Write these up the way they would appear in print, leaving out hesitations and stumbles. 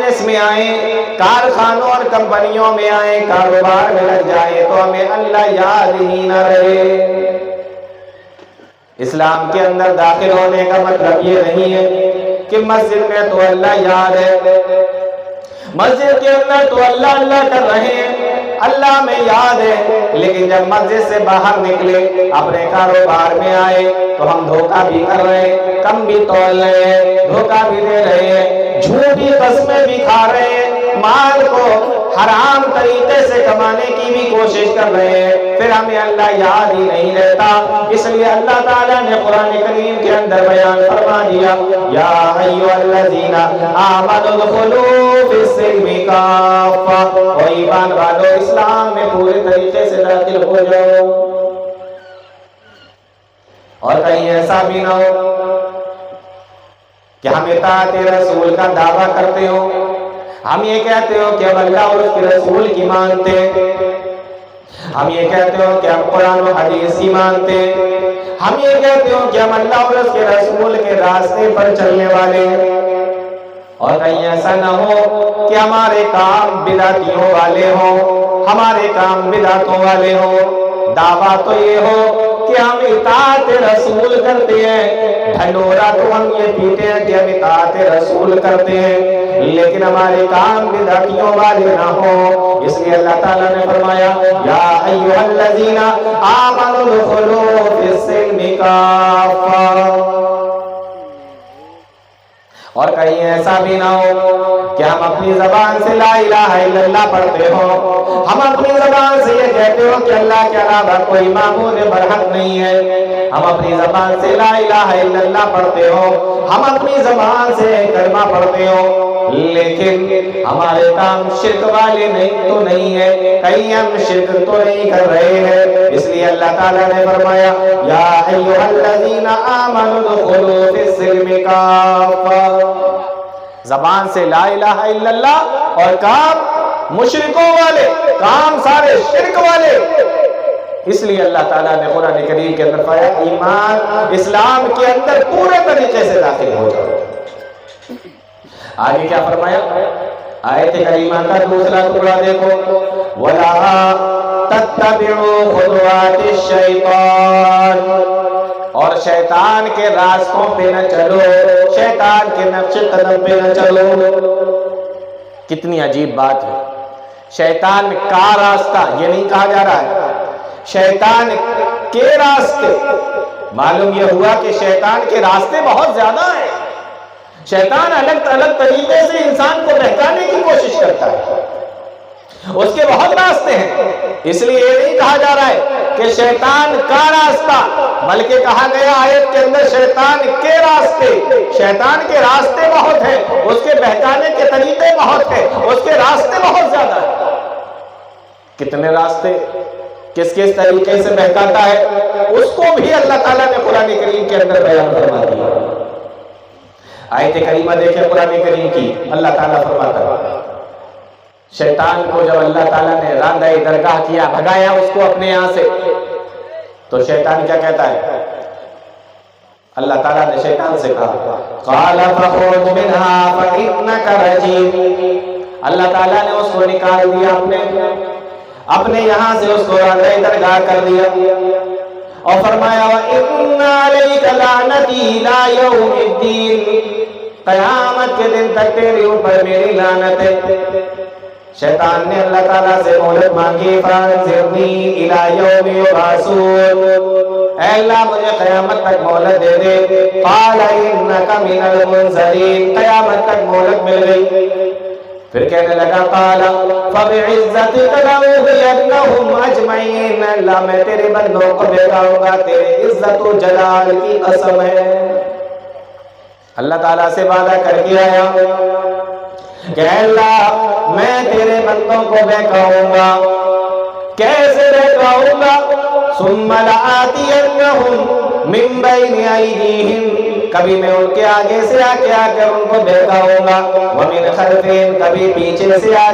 Business میں آئیں، کارخانوں اور کمپنیوں میں آئیں، کاروبار میں لگ جائیں تو ہمیں اللہ یاد ہی نہ رہے۔ اسلام کے اندر داخل ہونے کا مطلب یہ نہیں ہے کہ مسجد میں تو اللہ یاد ہے، مسجد کے اندر تو اللہ اللہ کر رہے ہیں، اللہ میں یاد ہے، لیکن جب مسجد سے باہر نکلے، اپنے کاروبار میں آئے تو ہم دھوکہ بھی کر رہے ہیں، کم بھی تول رہے ہیں، دھوکہ بھی دے رہے ہیں، جھوٹی قسمیں بھی کھا رہے ہیں، مال کو حرام طریقے سے کمانے کی بھی کوشش کر رہے ہیں، پھر ہمیں اللہ یاد ہی نہیں رہتا۔ اس لیے اللہ تعالیٰ نے قرآن کریم کے اندر بیان فرما دیا، یا ایھا الذین آمنوا ادخلوا فی السلم کافہ، او ایمان والو اسلام میں پورے طریقے سے داخل ہو جاؤ۔ اور کہیں ایسا بھی نہ ہو کہ ہم اطاعت رسول کا دعویٰ کرتے ہو، ہم یہ کہتے ہو کہ ہم اللہ اور اس کے رسول کی مانتے ہیں، ہم یہ کہتے ہو کہ ہم قرآن و حدیث کی مانتے ہیں، ہم یہ کہتے ہو کہ ہم اللہ اور اس کے رسول کے راستے پر چلنے والے ہیں، اور کہیں ایسا نہ ہو کہ ہمارے کام بدعتیوں والے ہوں، ہمارے کام بدعتوں والے ہوں۔ دعویٰ تو یہ ہو کہ ہم اطاعت رسول کرتے ہیں، ڈھنڈورا تو ہم یہ پیتے ہیں کہ ہم اطاعت رسول کرتے ہیں، لیکن ہمارے کام بدعتیوں والے نہ ہوں۔ اس لیے اللہ تعالیٰ نے فرمایا، یا ایھا الذین آمنوا ادخلوا فی السلم کافہ۔ اور کہیں ایسا بھی نہ ہو کہ ہم اپنی زبان سے لا الہ الا اللہ پڑھتے ہو، ہم اپنی زبان سے یہ کہتے ہو کہ اللہ کے علاوہ کوئی معبود برحق نہیں ہے، ہم اپنی زبان سے لا الہ الا اللہ پڑھتے ہو، ہم اپنی زبان سے کلمہ پڑھتے ہو، لیکن ہمارے کام شرک والے تو نہیں ہے، کہیں ہم شرک تو نہیں کر رہے ہیں۔ اس لیے اللہ تعالیٰ نے فرمایا، یا ایھا الذین آمنوا ادخلوا فی السلم کافہ۔ زبان سے لا الہ الا اللہ اور کام مشرکوں والے، کام سارے شرک والے۔ اس لیے اللہ تعالیٰ نے قرآن کریم کے اندر فرمایا، ایمان اسلام کے اندر پورے طریقے سے داخل ہو جاؤ۔ آگے کیا فرمایا؟ آیت کریمہ کا دوسرا ٹکڑا دیکھو، وَلَا تَتَّبِعُوا خُطُوَاتِ الشَّيْطَانِ، اور شیطان کے راستوں پہ نہ چلو، شیطان کے نقش قدم پہ نہ چلو۔ کتنی عجیب بات ہے، شیطان کا راستہ یہ نہیں کہا جا رہا ہے، شیطان کے راستے۔ معلوم یہ ہوا کہ شیطان کے راستے بہت زیادہ ہیں، شیطان الگ الگ طریقے سے انسان کو بہکانے کی کوشش کرتا ہے، اس کے بہت راستے ہیں۔ اس لیے یہ نہیں کہا جا رہا ہے کہ شیطان کا راستہ، بلکہ کہا گیا آیت کے اندر شیطان کے راستے۔ شیطان کے راستے بہت ہیں، اس کے بہکانے کے طریقے بہت ہیں، اس کے راستے بہت زیادہ ہیں۔ کتنے راستے، کس کس طریقے سے بہکاتا ہے، اس کو بھی اللہ تعالیٰ نے قرآن کریم کے اندر بیان فرما دیا۔ آیت کریمہ دیکھیں قرآن کریم کی، اللہ تعالیٰ فرماتا ہے، شیطان کو جب اللہ تعالیٰ نے راندہ درگاہ کیا، بھگایا اس کو اپنے یہاں سے، تو شیطان کیا کہتا ہے؟ اللہ تعالیٰ نے شیطان سے کہا، قال فخرج منها فإنك رجيم۔ اللہ تعالیٰ نے اس کو نکال دیا، اپنے یہاں سے اس کو راندہ درگاہ کر دیا، اور فرمایا وَإِنَّ عَلَيْكَ لَعْنَتِي إِلَىٰ يَوْمِ الدِّينِ، قیامت کے دن تک تیرے اوپر میری لعنت ہے۔ شیطان نے اللہ تعالیٰ سے مہلت مانگی، فَانظِرْنِي إِلَىٰ يَوْمِ يُبْعَثُونَ، اے اللہ مجھے قیامت تک مہلت دے دے۔ قَالَ إِنَّكَ مِنَ الْمُنظَرِينَ، قیامت تک مہلت مل گئی۔ پھر کہنے لگا، قال فبعزتك لأغوينهم اجمعین، اللہ میں تیرے بندوں کو بہکاؤں گا، تیرے عزت و جلال کی قسم ہے۔ اللہ تعالیٰ سے وعدہ کر کے آیا کہ اللہ میں تیرے بندوں کو بہکاؤں گا، کیسے بہکاؤں گا؟ ثم لآتینہم من بین ایدیہم، کبھی میں ان کے آگے سے آ کر ان کو بہکاؤں گا، ومن خلفہم، کبھی پیچھے سے آ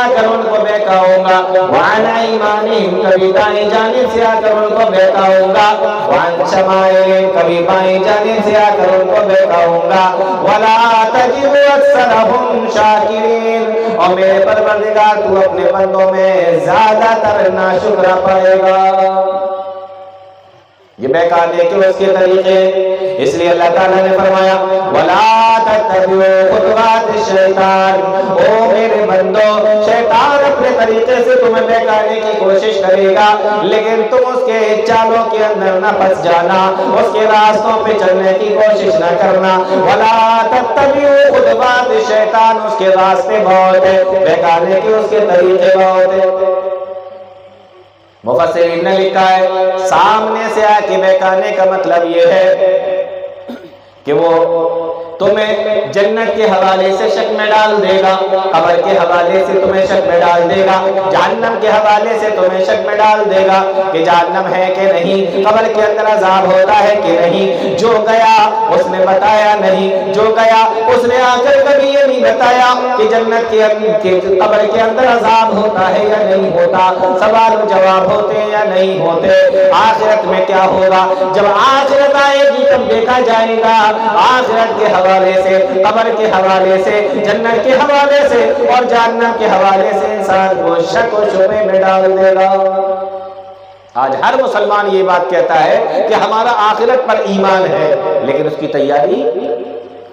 کر ان کو بہکاؤں گا، وعن ایمانہم، کبھی دائیں جانب سے آ کر ان کو بہکاؤں گا، وعن شمائلہم، کبھی بائیں جانب سے آ کر ان کو بہکاؤں گا، ولا تجد اکثرہم شاکرین، اور میرے پروردگار تو اپنے بندوں میں زیادہ تر ناشکرا پائے گا۔ یہ بہکانے کے اس کے طریقے، اس لیے اللہ تعالیٰ نے فرمایا وَلَا تَتَّبِعُوا خُطُوَاتِ الشَّيْطَانِ، او میرے بندو، شیطان اپنے طریقے سے تمہیں بہکانے کی کوشش کرے گا، لیکن تم اس کے چالوں کے اندر نہ پھنس جانا، اس کے راستوں پہ چلنے کی کوشش نہ کرنا۔ وَلَا تَتَّبِعُوا خُطُوَاتِ الشَّيْطَانِ، اس کے راستے بہت ہیں، بہکانے کے اس کے طریقے بہت ہیں۔ مفسرین نے لکھا ہے سامنے سے آ کے بہکانے کا مطلب یہ ہے کہ وہ تمہیں جنت کے حوالے سے شک میں ڈال دے گا، قبر کے حوالے سے تمہیں شک میں ڈال دے گا، جہنم کے حوالے سے تمہیں شک میں ڈال دے گا کہ جہنم ہے کہ نہیں، قبر کے اندر عذاب ہوتا ہے کہ نہیں۔ جو گیا اس نے بتایا نہیں، جو گیا اس نے آ کر کبھی یہ نہیں بتایا کہ جنت کے قبر کے اندر عذاب ہوتا ہے یا نہیں ہوتا، سوال و جواب ہوتے یا نہیں ہوتے۔ آخرت میں کیا ہوگا؟ جب آخرت آئے گی تب دیکھا جائے گا، آخرت کے حوالے سے، قبر کے حوالے سے، جنت کے حوالے سے اور جہنم کے حوالے سے انسان کو شک و شبے میں ڈال دے گا۔ آج ہر مسلمان یہ بات کہتا ہے کہ ہمارا آخرت پر ایمان ہے، لیکن اس کی تیاری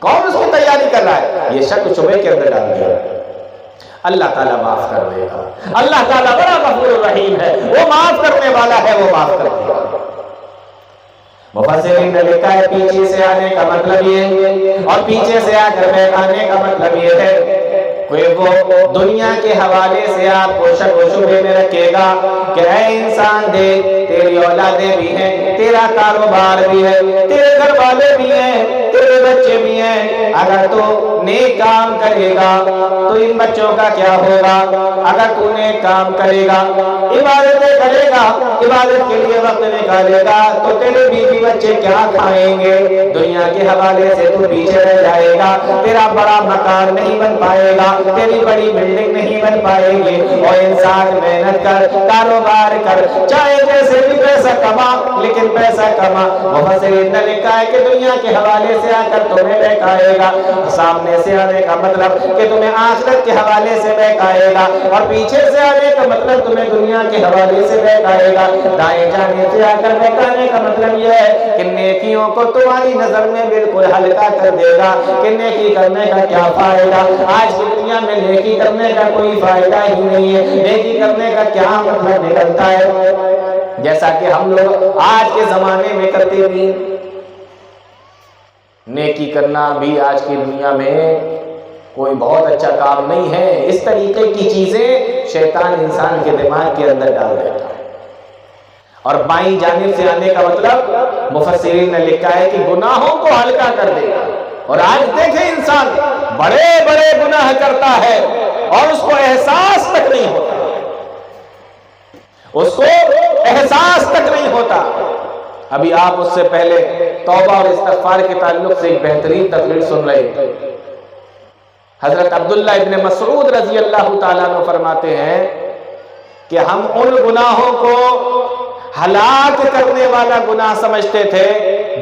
کون اس کی تیاری کر رہا ہے؟ یہ شک و شبے کے اندر ڈال دیا۔ اللہ تعالیٰ معاف کر دے گا، اللہ تعالیٰ بڑا غفور رحیم ہے، وہ معاف کرنے والا ہے، وہ معاف کر دے گا۔ مفسرین نے لکھا ہے پیچھے سے آنے کا مطلب یہ ہے، اور پیچھے سے آ کر بہکانے کا مطلب یہ ہے کوئی وہ دنیا کے حوالے سے آپ کو شک و شبے میں رکھے گا کہ اے انسان دیکھ، تیری اولادیں بھی ہیں، تیرا کاروبار بھی ہے، تیرے گھر والے بھی ہیں، تیرے بچے بھی ہیں، اگر تو نیک کام کرے گا تو ان بچوں کا کیا ہوگا؟ اگر تو نیک کام کرے گا، عبادتیں کرے گا، عبادت کے لیے وقت نکالے گا، تو تیرے بیوی بچے کیا کھائیں گے؟ دنیا کے حوالے سے تو پیچھے رہ جائے گا، تیرا بڑا مکان نہیں بن پائے گا، تیری بڑی بلڈنگ نہیں بن پائے گی۔ اور انسان محنت کر، کاروبار کر، چاہے جیسے بھی پیسہ کما، لیکن پیسہ کما۔ مفسرین نے لکھا ہے کہ دنیا کے حوالے سے آ کر تمہیں بہکائے گا، سامنے سے آنے کا مطلب کہ تمہیں آخرت کے حوالے سے بہکائے گا، اور پیچھے سے آنے کا مطلب تمہیں دنیا کے حوالے سے بہکائے گا۔ دائیں جانے سے آ کر بہکانے کا مطلب یہ ہے کہ نیکیوں کو تمہاری نظر میں بالکل ہلکا کر دے گا کہ نیکی کرنے کا کیا فائدہ، آج کی دنیا میں نیکی کرنے کا کوئی فائدہ ہی نہیں ہے، نیکی کرنے کا کیا مطلب نکلتا ہے؟ جیسا کہ ہم لوگ آج کے زمانے میں کرتے بھی، نیکی کرنا بھی آج کی دنیا میں کوئی بہت اچھا کام نہیں ہے۔ اس طریقے کی چیزیں شیطان انسان کے دماغ کے اندر ڈال دیتا ہے۔ اور بائیں جانب سے آنے کا مطلب مفسرین نے لکھا ہے کہ گناہوں کو ہلکا کر دے گا۔ اور آج دیکھیں انسان بڑے بڑے گناہ کرتا ہے اور اس کو احساس تک نہیں ہوتا، اس کو احساس تک نہیں ہوتا۔ ابھی آپ اس سے پہلے توبہ اور استغفار کے تعلق سے ایک بہترین تقریر سن رہے تھے۔ حضرت عبداللہ ابن مسعود رضی اللہ تعالیٰ عنہ فرماتے ہیں کہ ہم ان گناہوں کو ہلاک کرنے والا گناہ سمجھتے تھے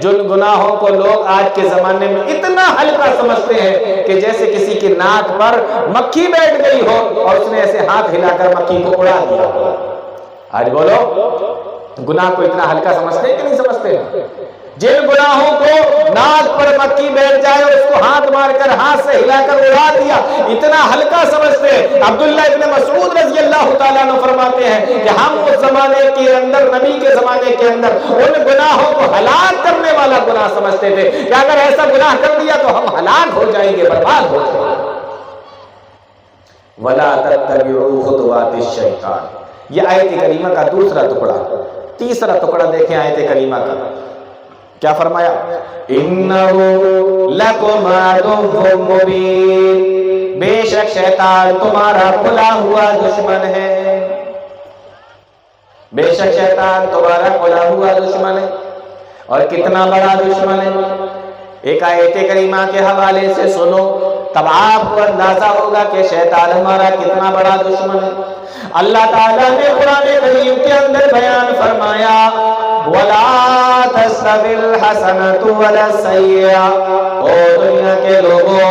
جن گناہوں کو لوگ آج کے زمانے میں اتنا ہلکا سمجھتے ہیں کہ جیسے کسی کی ناک پر مکھی بیٹھ گئی ہو اور اس نے ایسے ہاتھ ہلا کر مکھی کو اڑا دیا۔ آج بولو گناہ کو اتنا ہلکا سمجھتے ہیں کہ نہیں سمجھتے؟ جن گناہوں کو ناک پر مکھی بیٹھ جائے اور اس کو ہاتھ مار کر ہاتھ سے ہلا کر اڑا دیا، اتنا ہلکا سمجھتے ہیں۔ عبداللہ ابن مسعود رضی اللہ تعالیٰ عنہ فرماتے ہیں کہ ہم اس زمانے کے اندر، نبی کے زمانے کے اندر، ان گناہوں کو ہلاک کرنے والا گناہ سمجھتے تھے کہ اگر ایسا گناہ کر دیا تو ہم ہلاک ہو جائیں گے، برباد ہو جائیں گے۔ وَلَا تَتَّبِعُوا خُطُوَاتِ الشَّيْطَانِ، یہ آیت کریمہ کا دوسرا ٹکڑا۔ تیسرا ٹکڑا دیکھیں آیت کریمہ کا، کیا فرمایا؟ إِنَّهُ لَكُمْ عَدُوٌّ مُّبِينٌ، بے شک شیطان تمہارا کھلا ہوا دشمن ہے، بے شک شیطان تمہارا کھلا ہوا دشمن ہے۔ اور کتنا بڑا دشمن ہے؟ ایک آیت کریمہ کے حوالے سے سنو تب آپ کو اندازہ ہوگا کہ شیطان ہمارا کتنا بڑا دشمن ہے۔ اللہ تعالیٰ نے قرآن کریم کے اندر بیان فرمایا وَلَا تَسْتَوِي الْحَسَنَةُ وَلَا السَّيِّئَةُ، او دنیا کے لوگوں،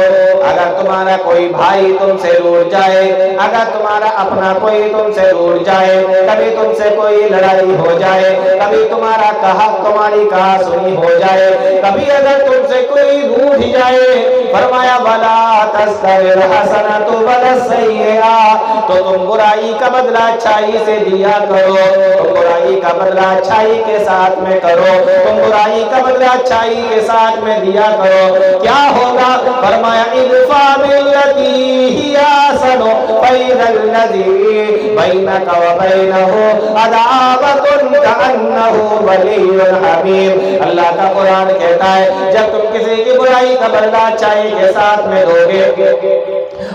اگر تمہارا کوئی بھائی تم سے روٹھ جائے، اگر تمہارا اپنا کوئی تم سے روٹھ جائے، کبھی تم سے کوئی لڑائی ہو جائے، کبھی تمہاری کہا سنی ہو جائے، کبھی اگر تم سے کوئی روٹھ جائے، فرمایا وَلَا تَسْتَوِي الْحَسَنَةُ وَلَا السَّيِّئَةُ، تو تم برائی کا بدلہ اچھائی سے دیا کرو، تم برائی کا بدلہ اچھائی کے ساتھ میں کرو، تم برائی کا بدلہ اچھائی کے ساتھ میں دیا کرو۔ کیا ہوگا؟ فرمایا ادفع بالتی ہی احسن فاذا الذی بینک وبینہ عداوۃ کأنہ ولی حمیم۔ اللہ کا قرآن کہتا ہے جب تم کسی کی برائی کا بدلہ اچھائی کے ساتھ میں دو گے،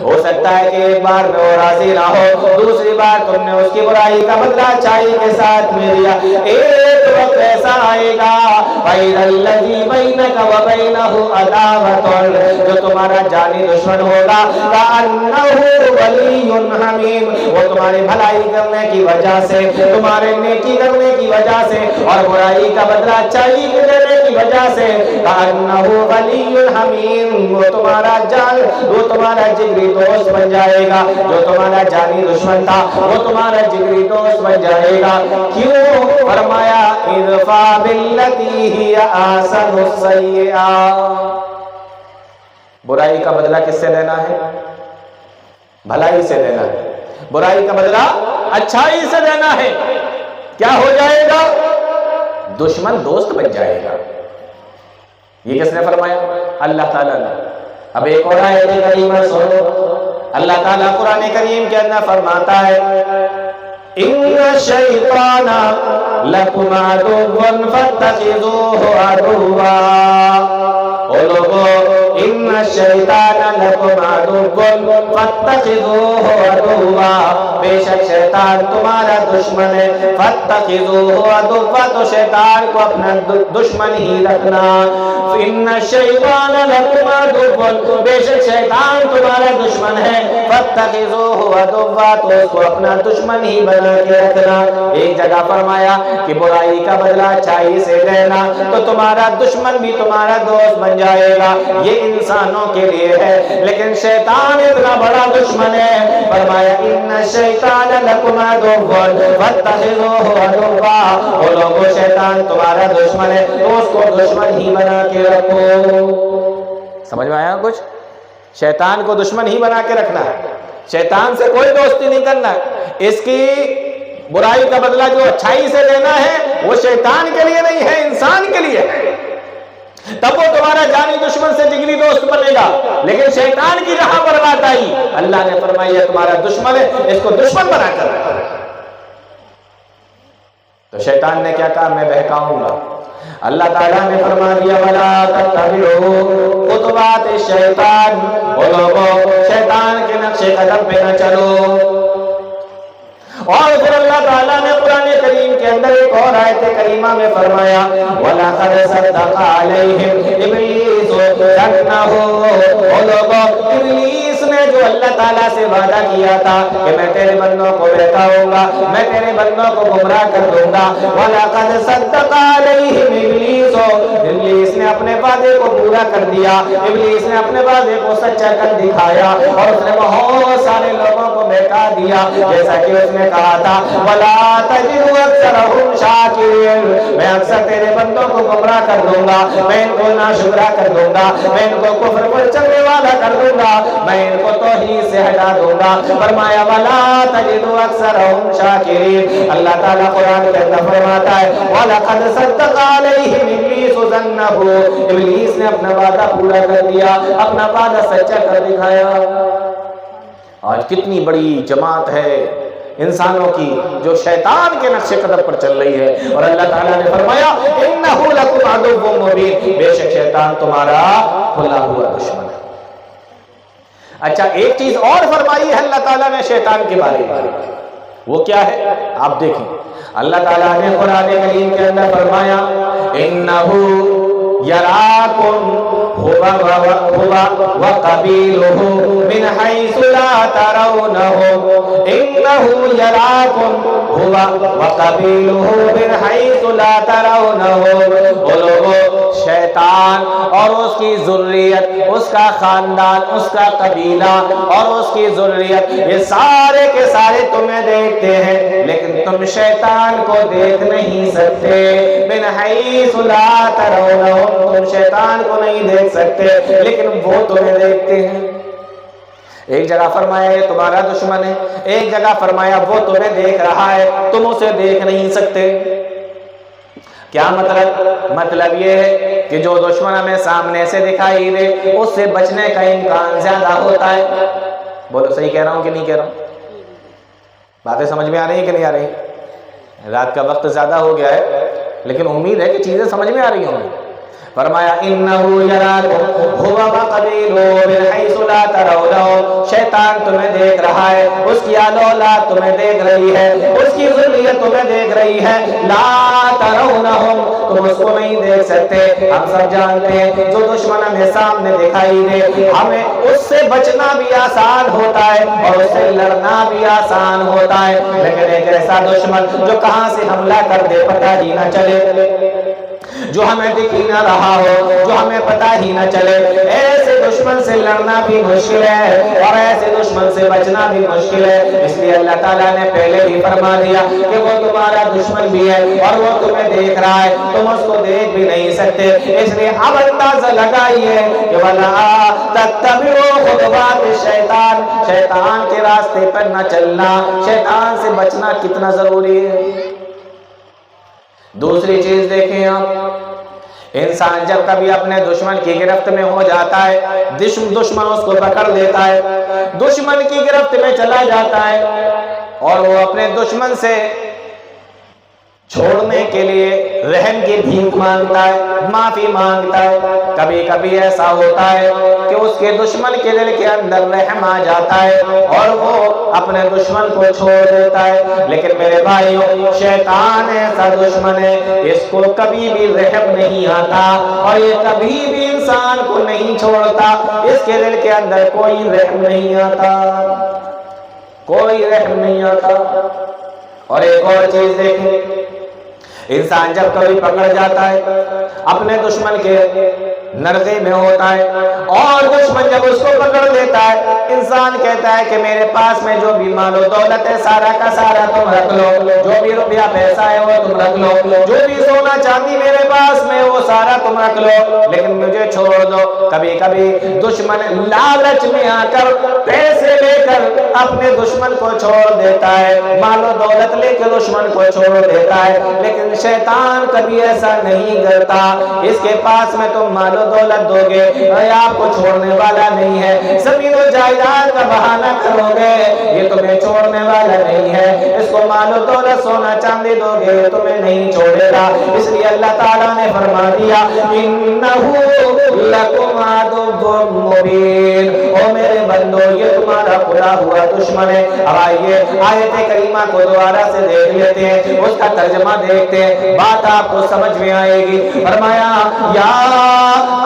ہو سکتا ہے کہ ایک بار میں وہ راضی نہ ہو، دوسری بار تم نے اس کی برائی کا بدلہ اچھائی کے ساتھ میں دیا، ایک وقت ایسا آئے گا بین الذی بینک وبینہ عداوۃ، جو تمہارا جانی دشمن ہوگا، کأنہ ولی حمیم، وہ تمہاری بھلائی کرنے کی وجہ سے، تمہارے نیکی کرنے کی وجہ سے اور برائی کا بدلہ اچھائی کے دینے کی وجہ سے، کأنہ ولی حمیم، وہ تمہارا جان، وہ تمہارا جگری دوست بن جائے گا، جو تمہارا جانی دشمن تھا وہ تمہارا جگری دوست بن جائے گا۔ کیوں؟ فرمایا ادفع بالتی ہی احسن السیئۃ، برائی کا بدلہ کس سے لینا ہے؟ بھلائی سے لینا ہے۔ برائی کا بدلہ اچھائی سے لینا ہے۔ کیا ہو جائے گا؟ دشمن دوست بن جائے گا۔ یہ کس نے فرمایا؟ اللہ تعالیٰ نے۔ اب ایک اور آیت کریمہ سنو، اللہ تعالیٰ قرآن کریم کے اندر فرماتا ہے ان الشیطان لکم عدو فاتخذوہ عدوا، او لوگو ان الشیطان لکم عدو فاتخذوہ عدوا، بے شک شیطان تمہارا دشمن ہے، فاتخذوہ عدوا، تو شیطان کو اپنا دشمن ہی رکھنا، ان الشیطان لکم عدو، بے شک شیطان تمہارا دشمن ہے، فاتخذوہ عدوا، تو اس کو اپنا دشمن ہی بنا کے رکھنا۔ ایک جگہ فرمایا کہ برائی کا بدلہ اچھائی سے لینا تو تمہارا دشمن بھی تمہارا دوست بن جائے گا، یہ انسانوں کے لیے ہے، لیکن شیطان اتنا بڑا دشمن ہے، فرمایا ان الشیطان لکم عدو فاتخذوہ عدوا، وہ لوگوں شیطان تمہارا دشمن ہے تو اس کو دشمن ہی بنا کے رکھو۔ سمجھ میں آیا کچھ؟ شیطان کو دشمن ہی بنا کے رکھنا ہے، شیطان سے کوئی دوستی نہیں کرنا ہے، اس کی برائی کا بدلہ جو اچھائی سے لینا ہے وہ شیطان کے لیے نہیں ہے، انسان کے لیے ہے، تب وہ تمہارا جانی دشمن سے جگری دوست بنے گا، لیکن شیطان کی راہ پر بات آئی، اللہ نے فرمایا تمہارا دشمن ہے، اس کو دشمن بنا کر رکھا۔ تو شیطان نے کیا کہا؟ میں بہکاؤں گا۔ اللہ تعالیٰ نے فرما دیا وَلَا تَتَّبِعُوا خُطُوَاتِ الشَّيْطَانِ، وہ لوگوں شیطان کے نقش قدم پہ نہ چلو۔ اور پھر اللہ تعالیٰ نے قرآن کریم کے اندر ایک اور آیت کریمہ میں فرمایا وَلَقَدْ صَدَّقَ عَلَيْهِمْ إِبْلِيسُ ظَنَّهُ، وہ لوگوں ابلیس نے جو اللہ تعالیٰ سے وعدہ کیا تھا کہ میں تیرے بندوں کو بہکاؤں گا، میں تیرے بندوں کو گمراہ کر دوں گا، وَلَقَدْ صَدَّقَ عَلَيْهِمْ إِبْلِيسُ، ابلیس نے اپنے وعدے کو پورا کر دیا، ابلیس نے اپنے وعدے کو سچا کر دکھایا اور اس نے بہت سارے لوگوں کو بہکا دیا، جیسا کہ اس نے کہا تھا وَلَا تَجِدُ أَكْثَرَهُمْ شَاكِرِينَ، میں اکثر تیرے بندوں کو گمراہ کر دوں گا، میں ان کو ناشکرا کر دوں گا، میں ان کو کفر پر چلنے والا کر دوں گا، میں ان کو توحید سے ہٹا دوں گا۔ فرمایا وَلَا تَجِدُ أَكْثَرَهُمْ شَاكِرِينَ۔ اللہ تعالیٰ قرآن کے اندر فرماتا ہے وَلَقَدْ صَدَّقَ عَلَيْهِمْ إِبْلِيسُ ظَنَّهُ، ابلیس نے اپنا وعدہ پورا کر دیا، اپنا وعدہ سچا کر دکھایا۔ آج کتنی بڑی جماعت ہے انسانوں کی جو شیطان کے نقش قدم پر چل رہی ہے، اور اللہ تعالیٰ نے فرمایا انہ لکم عدو مبین، بے شک شیطان تمہارا کھلا ہوا دشمن ہے۔ اچھا ایک چیز اور فرمائی ہے اللہ تعالیٰ نے شیطان کے بارے میں، وہ کیا ہے آپ دیکھیں، اللہ تعالیٰ نے قرآن کریم کے اندر فرمایا انہ یراکم وقبيله من حيث لا ترونهم إنه يراكم هو وقبيله من حيث لا ترونهم. بولو شیطان اور اس کی ذریت، اس کا خاندان، اس کا قبیلہ اور اس کی ذریت، یہ سارے کے سارے تمہیں دیکھتے ہیں لیکن تم شیطان کو دیکھ نہیں سکتے. من حیث لا ترونہم، تم شیطان کو نہیں دیکھ سکتے لیکن وہ تمہیں دیکھتے ہیں. ایک جگہ فرمایا یہ تمہارا دشمن ہے، ایک جگہ فرمایا وہ تمہیں دیکھ رہا ہے تم اسے دیکھ نہیں سکتے. کیا مطلب؟ مطلب یہ ہے کہ جو دشمن ہمیں سامنے سے دکھائی دے اس سے بچنے کا امکان زیادہ ہوتا ہے. بولو صحیح کہہ رہا ہوں کہ نہیں کہہ رہا ہوں؟ باتیں سمجھ میں آ رہی ہیں کہ نہیں آ رہی؟ رات کا وقت زیادہ ہو گیا ہے لیکن امید ہے کہ چیزیں سمجھ میں آ رہی ہوں. فرمایا انہو یراکم ہوا وقبیلہ من حیث لا ترونہم، شیطان تمہیں دیکھ رہا ہے، اس کی اولاد تمہیں دیکھ رہی ہے، اس کی ذریت تمہیں دیکھ رہی ہے. لا ترونہم، تم اس کو نہیں دیکھ سکتے. ہم سب جانتے ہیں جو دشمن ہمیں سامنے دکھائی دے ہمیں اس سے بچنا بھی آسان ہوتا ہے اور اس سے لڑنا بھی آسان ہوتا ہے. لیکن ایک ایسا دشمن جو کہاں سے حملہ کر دے پتہ ہی نہ چلے، جو ہمیں دکھ ہی نہ رہا ہو، جو ہمیں پتہ ہی نہ چلے، ایسے دشمن سے لڑنا بھی مشکل ہے اور ایسے دشمن سے بچنا بھی مشکل ہے. اس لیے اللہ تعالیٰ نے پہلے ہی فرما دیا کہ وہ تمہارا دشمن بھی ہے اور وہ تمہیں دیکھ رہا ہے، تم اس کو دیکھ بھی نہیں سکتے. اس لیے اب اندازہ لگائیے کہ وَلَا تَتَّبِعُوا خُطُوَاتِ الشَّيْطَانِ، شیطان کے راستے پر نہ چلنا، شیطان سے بچنا کتنا ضروری ہے. دوسری چیز دیکھیں آپ، انسان جب کبھی اپنے دشمن کی گرفت میں ہو جاتا ہے، دشمن اس کو پکڑ لیتا ہے، دشمن کی گرفت میں چلا جاتا ہے اور وہ اپنے دشمن سے چھوڑنے کے لیے رحم کی بھیک مانگتا ہے، معافی مانگتا ہے. کبھی کبھی ایسا ہوتا ہے کہ اس کے دشمن کے دل کے اندر رحم آ جاتا ہے اور وہ اپنے دشمن کو چھوڑ دیتا ہے. لیکن میرے بھائیوں، شیطان ایسا دشمن ہے اس کو کبھی بھی رحم نہیں آتا اور یہ کبھی بھی انسان کو نہیں چھوڑتا. اس کے دل کے اندر کوئی رحم نہیں آتا، کوئی رحم نہیں آتا. اور ایک اور چیز دیکھیں، انسان جب کبھی پکڑ جاتا ہے اپنے دشمن کے نرغے میں ہوتا ہے اور دشمن جب اس کو پکڑ لیتا ہے، انسان کہتا ہے کہ میرے پاس میں جو بھی مال و دولت ہے سارا کا سارا تم رکھ لو، جو بھی روپیہ پیسہ ہے وہ تم رکھ لو، جو بھی سونا چاندی میرے پاس میں وہ سارا تم رکھ لو لیکن مجھے چھوڑ دو. کبھی کبھی دشمن لالچ میں آ کر پیسے لے کر اپنے دشمن کو چھوڑ دیتا ہے، مال و دولت لے کے دشمن کو چھوڑ دیتا ہے. لیکن شیطان کبھی ایسا نہیں کرتا. اس کے پاس میں تم مال و دولت دو گے یہ آپ کو چھوڑنے والا نہیں ہے. زمین و جائیداد کا بہانہ کرو گے یہ تمہیں چھوڑنے والا نہیں ہے. اس کو مال و دولت سونا چاندی دو گے یہ تمہیں نہیں چھوڑے گا. اس لیے اللہ تعالیٰ نے فرما دیا انہ لکم عدو مبین، او میرے بندو یہ تمہارا کھلا ہوا دشمن ہے. اب آئیے آیت کریمہ کو دوبارہ سے دیکھ لیتے ہیں، اس کا ترجمہ دیکھتے ہیں، بات آپ کو سمجھ میں آئے گی. فرمایا یا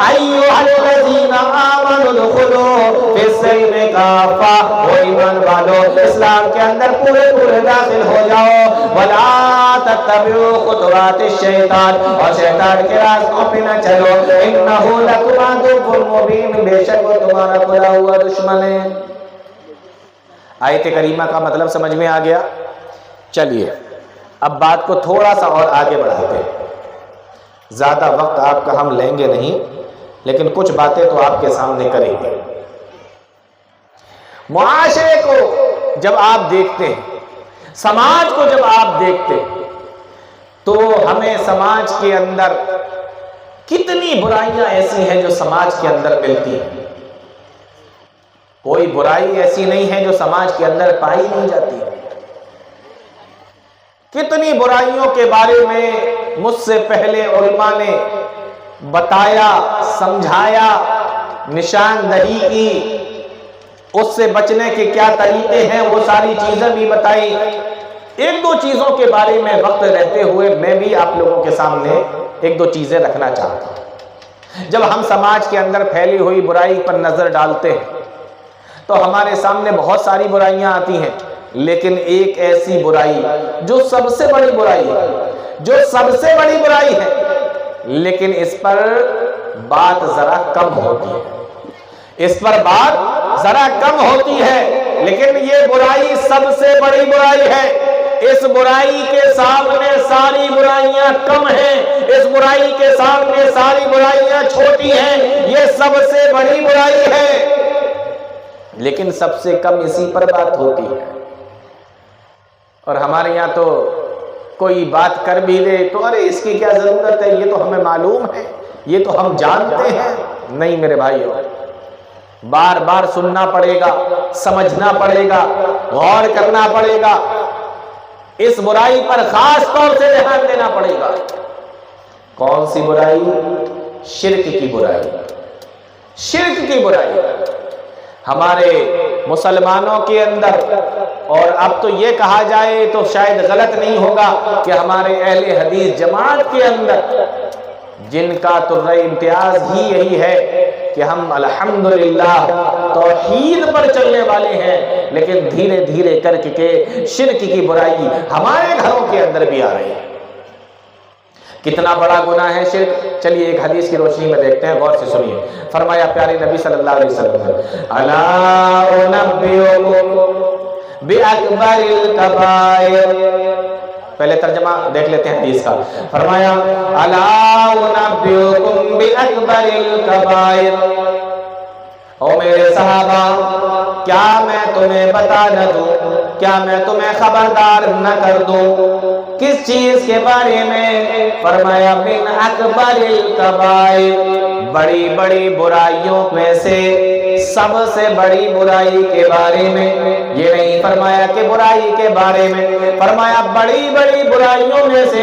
ایھا الذین آمنوا ادخلوا فی السلم کافہ، او ایمان والو اسلام کے اندر پورے داخل ہو جاؤ. ولا تتبعوا خطوات الشیطان، اور شیطان کے راستوں پہ نہ چلو. انہ لکم عدو مبین، بے شک وہ تمہارا کھلا ہوا دشمن ہے. آیت کریمہ کا مطلب سمجھ میں آ گیا؟ چلیے اب بات کو تھوڑا سا اور آگے بڑھاتے ہیں. زیادہ وقت آپ کا ہم لیں گے نہیں لیکن کچھ باتیں تو آپ کے سامنے کریں گے. معاشرے کو جب آپ دیکھتے ہیں، سماج کو جب آپ دیکھتے ہیں تو ہمیں سماج کے اندر کتنی برائیاں ایسی ہیں جو سماج کے اندر ملتی ہیں. کوئی برائی ایسی نہیں ہے جو سماج کے اندر پائی نہیں جاتی. کتنی برائیوں کے بارے میں مجھ سے پہلے علماء نے بتایا، سمجھایا، نشاندہی کی، اس سے بچنے کے کیا طریقے ہیں وہ ساری چیزیں بھی بتائی. ایک دو چیزوں کے بارے میں وقت رہتے ہوئے میں بھی آپ لوگوں کے سامنے ایک دو چیزیں رکھنا چاہتا ہوں. جب ہم سماج کے اندر پھیلی ہوئی برائی پر نظر ڈالتے ہیں تو ہمارے سامنے بہت ساری برائیاں آتی ہیں، لیکن ایک ایسی برائی جو سب سے بڑی برائی ہے، لیکن اس پر بات ذرا کم ہوتی ہے، لیکن یہ برائی سب سے بڑی برائی ہے۔ اس برائی کے سامنے ساری برائیاں کم ہیں، اس برائی کے سامنے ساری برائیاں چھوٹی ہیں، یہ سب سے بڑی برائی ہے، لیکن سب سے کم اسی پر بات ہوتی ہے۔ اور ہمارے یہاں تو کوئی بات کر بھی دے تو ارے اس کی کیا ضرورت ہے، یہ تو ہمیں معلوم ہے، یہ تو ہم جانتے ہیں۔ نہیں میرے بھائیو، بار بار سننا پڑے گا، سمجھنا پڑے گا، غور کرنا پڑے گا، اس برائی پر خاص طور سے دھیان دینا پڑے گا۔ کون سی برائی؟ شرک کی برائی ہمارے مسلمانوں کے اندر، اور اب تو یہ کہا جائے تو شاید غلط نہیں ہوگا کہ ہمارے اہل حدیث جماعت کے اندر، جن کا تو امتیاز ہی یہی ہے کہ ہم الحمدللہ توحید پر چلنے والے ہیں، لیکن دھیرے دھیرے کر کے شرک کی برائی ہمارے گھروں کے اندر بھی آ رہی ہے۔ کتنا بڑا گناہ ہے شرک؟ چلیے ایک حدیث کی روشنی میں دیکھتے ہیں، غور سے سنیے۔ فرمایا پیارے نبی صلی اللہ علیہ وسلم، الا انبئکم باکبر الکبائر، پہلے ترجمہ دیکھ لیتے ہیں حدیث کا۔ فرمایا الا انبئکم باکبر الکبائر، او میرے صحابہ کیا میں تمہیں بتا نہ دوں، کیا میں تمہیں خبردار نہ کر دوں کس چیز کے بارے میں؟ فرمایا من اکبر الکبائر، بڑی بڑی برائیوں میں سے سب سے بڑی برائی کے بارے میں۔ یہ نہیں فرمایا کہ برائی کے بارے میں، فرمایا بڑی بڑی برائیوں میں سے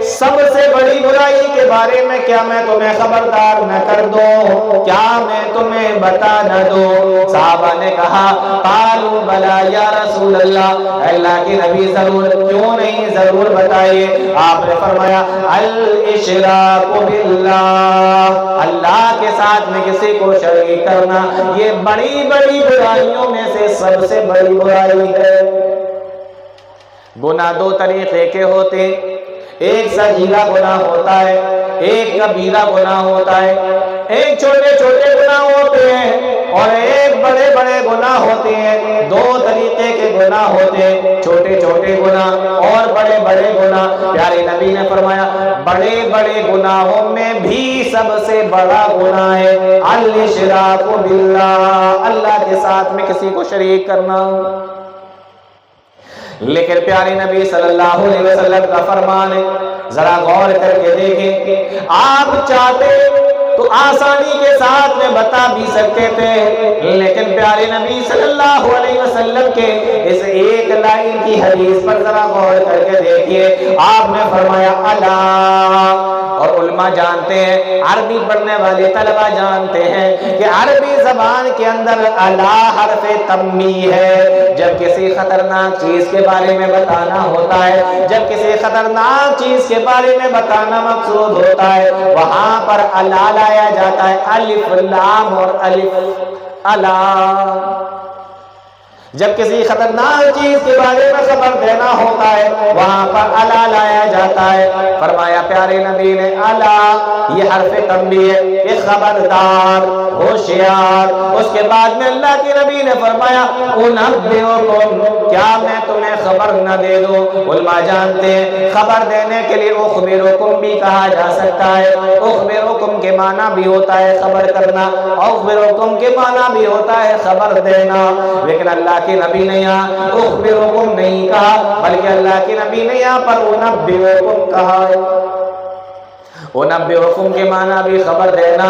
سب سے بڑی برائی کے بارے میں کیا میں تمہیں خبردار نہ کر دوں، کیا میں تمہیں بتا نہ دوں؟ صحابہ نے کہا قالوا بلا یا رسول اللہ، اللہ کے نبی ضرور، کیوں نہیں، ضرور بتائیے۔ آپ نے فرمایا الاشراک باللہ، اللہ کے ساتھ میں کسی کو شریک کرنا، یہ بڑی بڑی برائیوں میں سے سب سے بڑی برائی ہے۔ گناہ دو طریقے کے ہوتے، ایک صغیرہ گناہ ہوتا ہے، ایک کبیرہ گناہ ہوتا ہے، ایک چھوٹے چھوٹے گناہ ہوتے ہیں اور ایک بڑے بڑے گناہ ہوتے ہیں۔ دو طریقے کے گناہ ہوتے ہیں، چھوٹے چھوٹے گناہ اور بڑے بڑے گناہ۔ پیارے نبی نے فرمایا بڑے بڑے گناہوں میں بھی سب سے بڑا گناہ ہے الاشراک باللہ، اللہ کے ساتھ میں کسی کو شریک کرنا۔ لیکن پیارے نبی صلی اللہ علیہ وسلم کا فرمان ہے، ذرا غور کر کے دیکھیں، آپ چاہتے تو آسانی کے ساتھ میں بتا بھی سکتے تھے، لیکن پیارے نبی صلی اللہ علیہ وسلم کے اس ایک لائن کی حدیث پر ذرا غور کر کے دیکھیے۔ آپ نے فرمایا الا، اور علماء جانتے ہیں، عربی پڑھنے والے طلبہ جانتے ہیں کہ عربی زبان کے اندر الا حرف تنبیہ ہے۔ جب کسی خطرناک چیز کے بارے میں بتانا ہوتا ہے، جب کسی خطرناک چیز کے بارے میں بتانا مقصود ہوتا ہے، وہاں پر الا لایا جاتا ہے، الف لام اور الف الا۔ جب کسی خطرناک چیز کے بارے میں خبر دینا ہوتا ہے، وہاں پر الا لایا جاتا ہے۔ فرمایا پیارے نبی نے الا، یہ حرف تنبیہ ہے، یہ خبردار، ہوشیار۔ اس کے بعد میں اللہ کے نبی نے فرمایا انبئکم، کیا میں تمہیں خبر نہ دے دوں؟ علماء جانتے ہیں خبر دینے کے لیے اخبرکم بھی کہا جا سکتا ہے۔ اخبرکم کے معنی بھی ہوتا ہے خبر کرنا، اخبرکم کے معنی بھی ہوتا ہے خبر دینا، لیکن اللہ کے نبی نے یہاں اخبرکم نہیں کہا، بلکہ اللہ کے نبی نے یہاں پر انبئکم کہا ہے۔ انبئکم کے معنی بھی خبر دینا،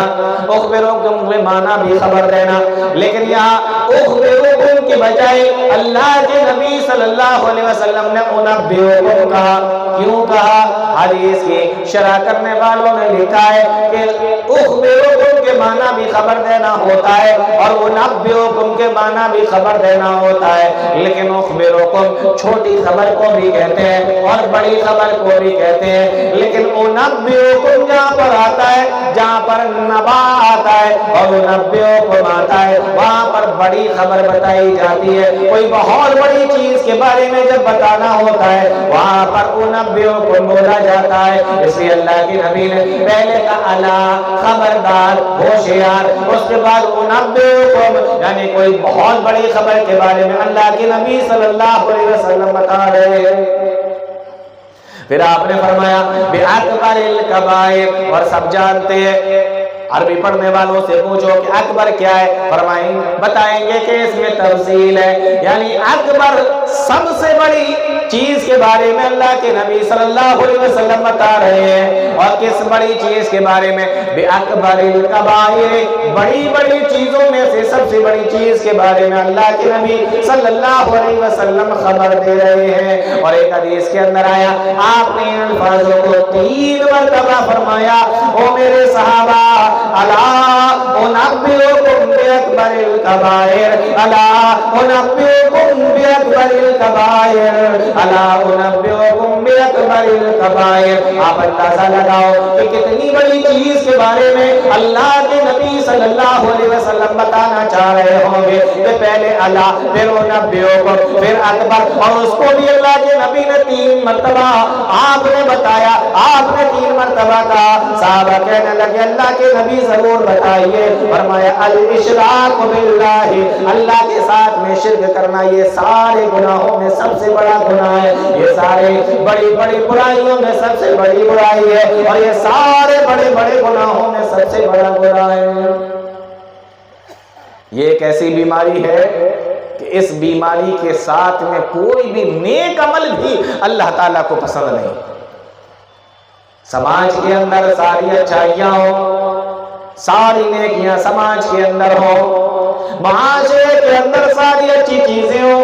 اخبرکم کے معنی بھی خبر دینا، لیکن یہاں اخبرکم کے بجائے اللہ کے نبی صلی اللہ علیہ وسلم نے انبئکم کہا۔ کیوں کہا؟ حدیث کی شرح کرنے والوں نے لکھا ہے کہ اخبرکم کے معنی بھی خبر دینا ہوتا ہے اور انبئکم کے معنی بھی خبر دینا ہوتا ہے، لیکن اخبرکم چھوٹی خبر کو بھی کہتے ہیں اور بڑی خبر کو بھی کہتے ہیں، لیکن انبئکم نبیوکم جہاں پر آتا ہے، جہاں پر نبا آتا ہے اور نبیوکم آتا ہے، وہاں پر بڑی خبر بتائی جاتی ہے۔ کوئی بہت بڑی چیز کے بارے میں جب بتانا ہوتا ہے وہاں پر نبیوکم بولا جاتا ہے۔ اس لیے اللہ کے نبی نے پہلے کا الا خبردار ہوشیار، اس کے بعد نبیوکم یعنی کوئی بہت بڑی خبر کے بارے میں اللہ کے نبی صلی اللہ علیہ وسلم بتا رہے ہیں۔ پھر آپ نے فرمایا بِأَكْبَرِ الْكَبَائِرِ، اور سب جانتے ہیں، عربی پڑھنے والوں سے پوچھو کہ اکبر کیا ہے، بتائیں گے کہ اس میں تفصیل ہے، یعنی اکبر سب سے بڑی چیز کے بارے میں اللہ کے نبی صلی اللہ علیہ وسلم بتا رہے ہیں۔ اور کس بڑی چیز کے بارے میں؟ بِأَكْبَرِ الْكَبَائِرِ، بڑی بڑی چیزوں میں سے سب سے بڑی چیز کے بارے میں اللہ کے نبی صلی اللہ علیہ وسلم خبر دے رہے ہیں۔ اور ایک حدیث کے اندر آیا، آپ نے ان الفاظوں کو 3 مرتبہ فرمایا، او میرے صحابہ، الا انبئکم بِأَكْبَرِ الْكَبَائِرِ، الا انبئکم بِأَكْبَرِ الْكَبَائِرِ، الا انبئکم بِأَكْبَرِ الْكَبَائِرِ۔ آپ اندازہ لگاؤ کہ کتنی بڑی چیز کے بارے میں اللہ کے نبی صلی اللہ علیہ وسلم بتانا چاہ رہے ہوں گے کہ پہلے الا، پھر انبئکم، پھر اکبر، اور اس کو بھی اللہ کے نبی نے 3 مرتبہ آپ نے بتایا، آپ نے 3 مرتبہ کہا۔ صحابہ کہنے لگے اللہ کے نبی ضرور بتائیے۔ فرمایا الاشراک باللہ، اللہ کے ساتھ میں شرک کرنا یہ سارے گناہوں میں سب سے بڑا گناہ ہے، یہ سارے بڑی بڑی برائیوں میں سب سے بڑی برائی ہے، اور یہ سارے بڑے بڑے گناہوں میں سب سے بڑا گناہ ہے۔ یہ ایک ایسی بیماری ہے کہ اس بیماری کے ساتھ میں کوئی بھی نیک عمل بھی اللہ تعالیٰ کو پسند نہیں۔ سماج کے اندر ساری اچھائیاں ہوں، ساری نیکیاں سماج کے اندر ہوں، معاشرے کے اندر ساری اچھی چیزیں ہوں،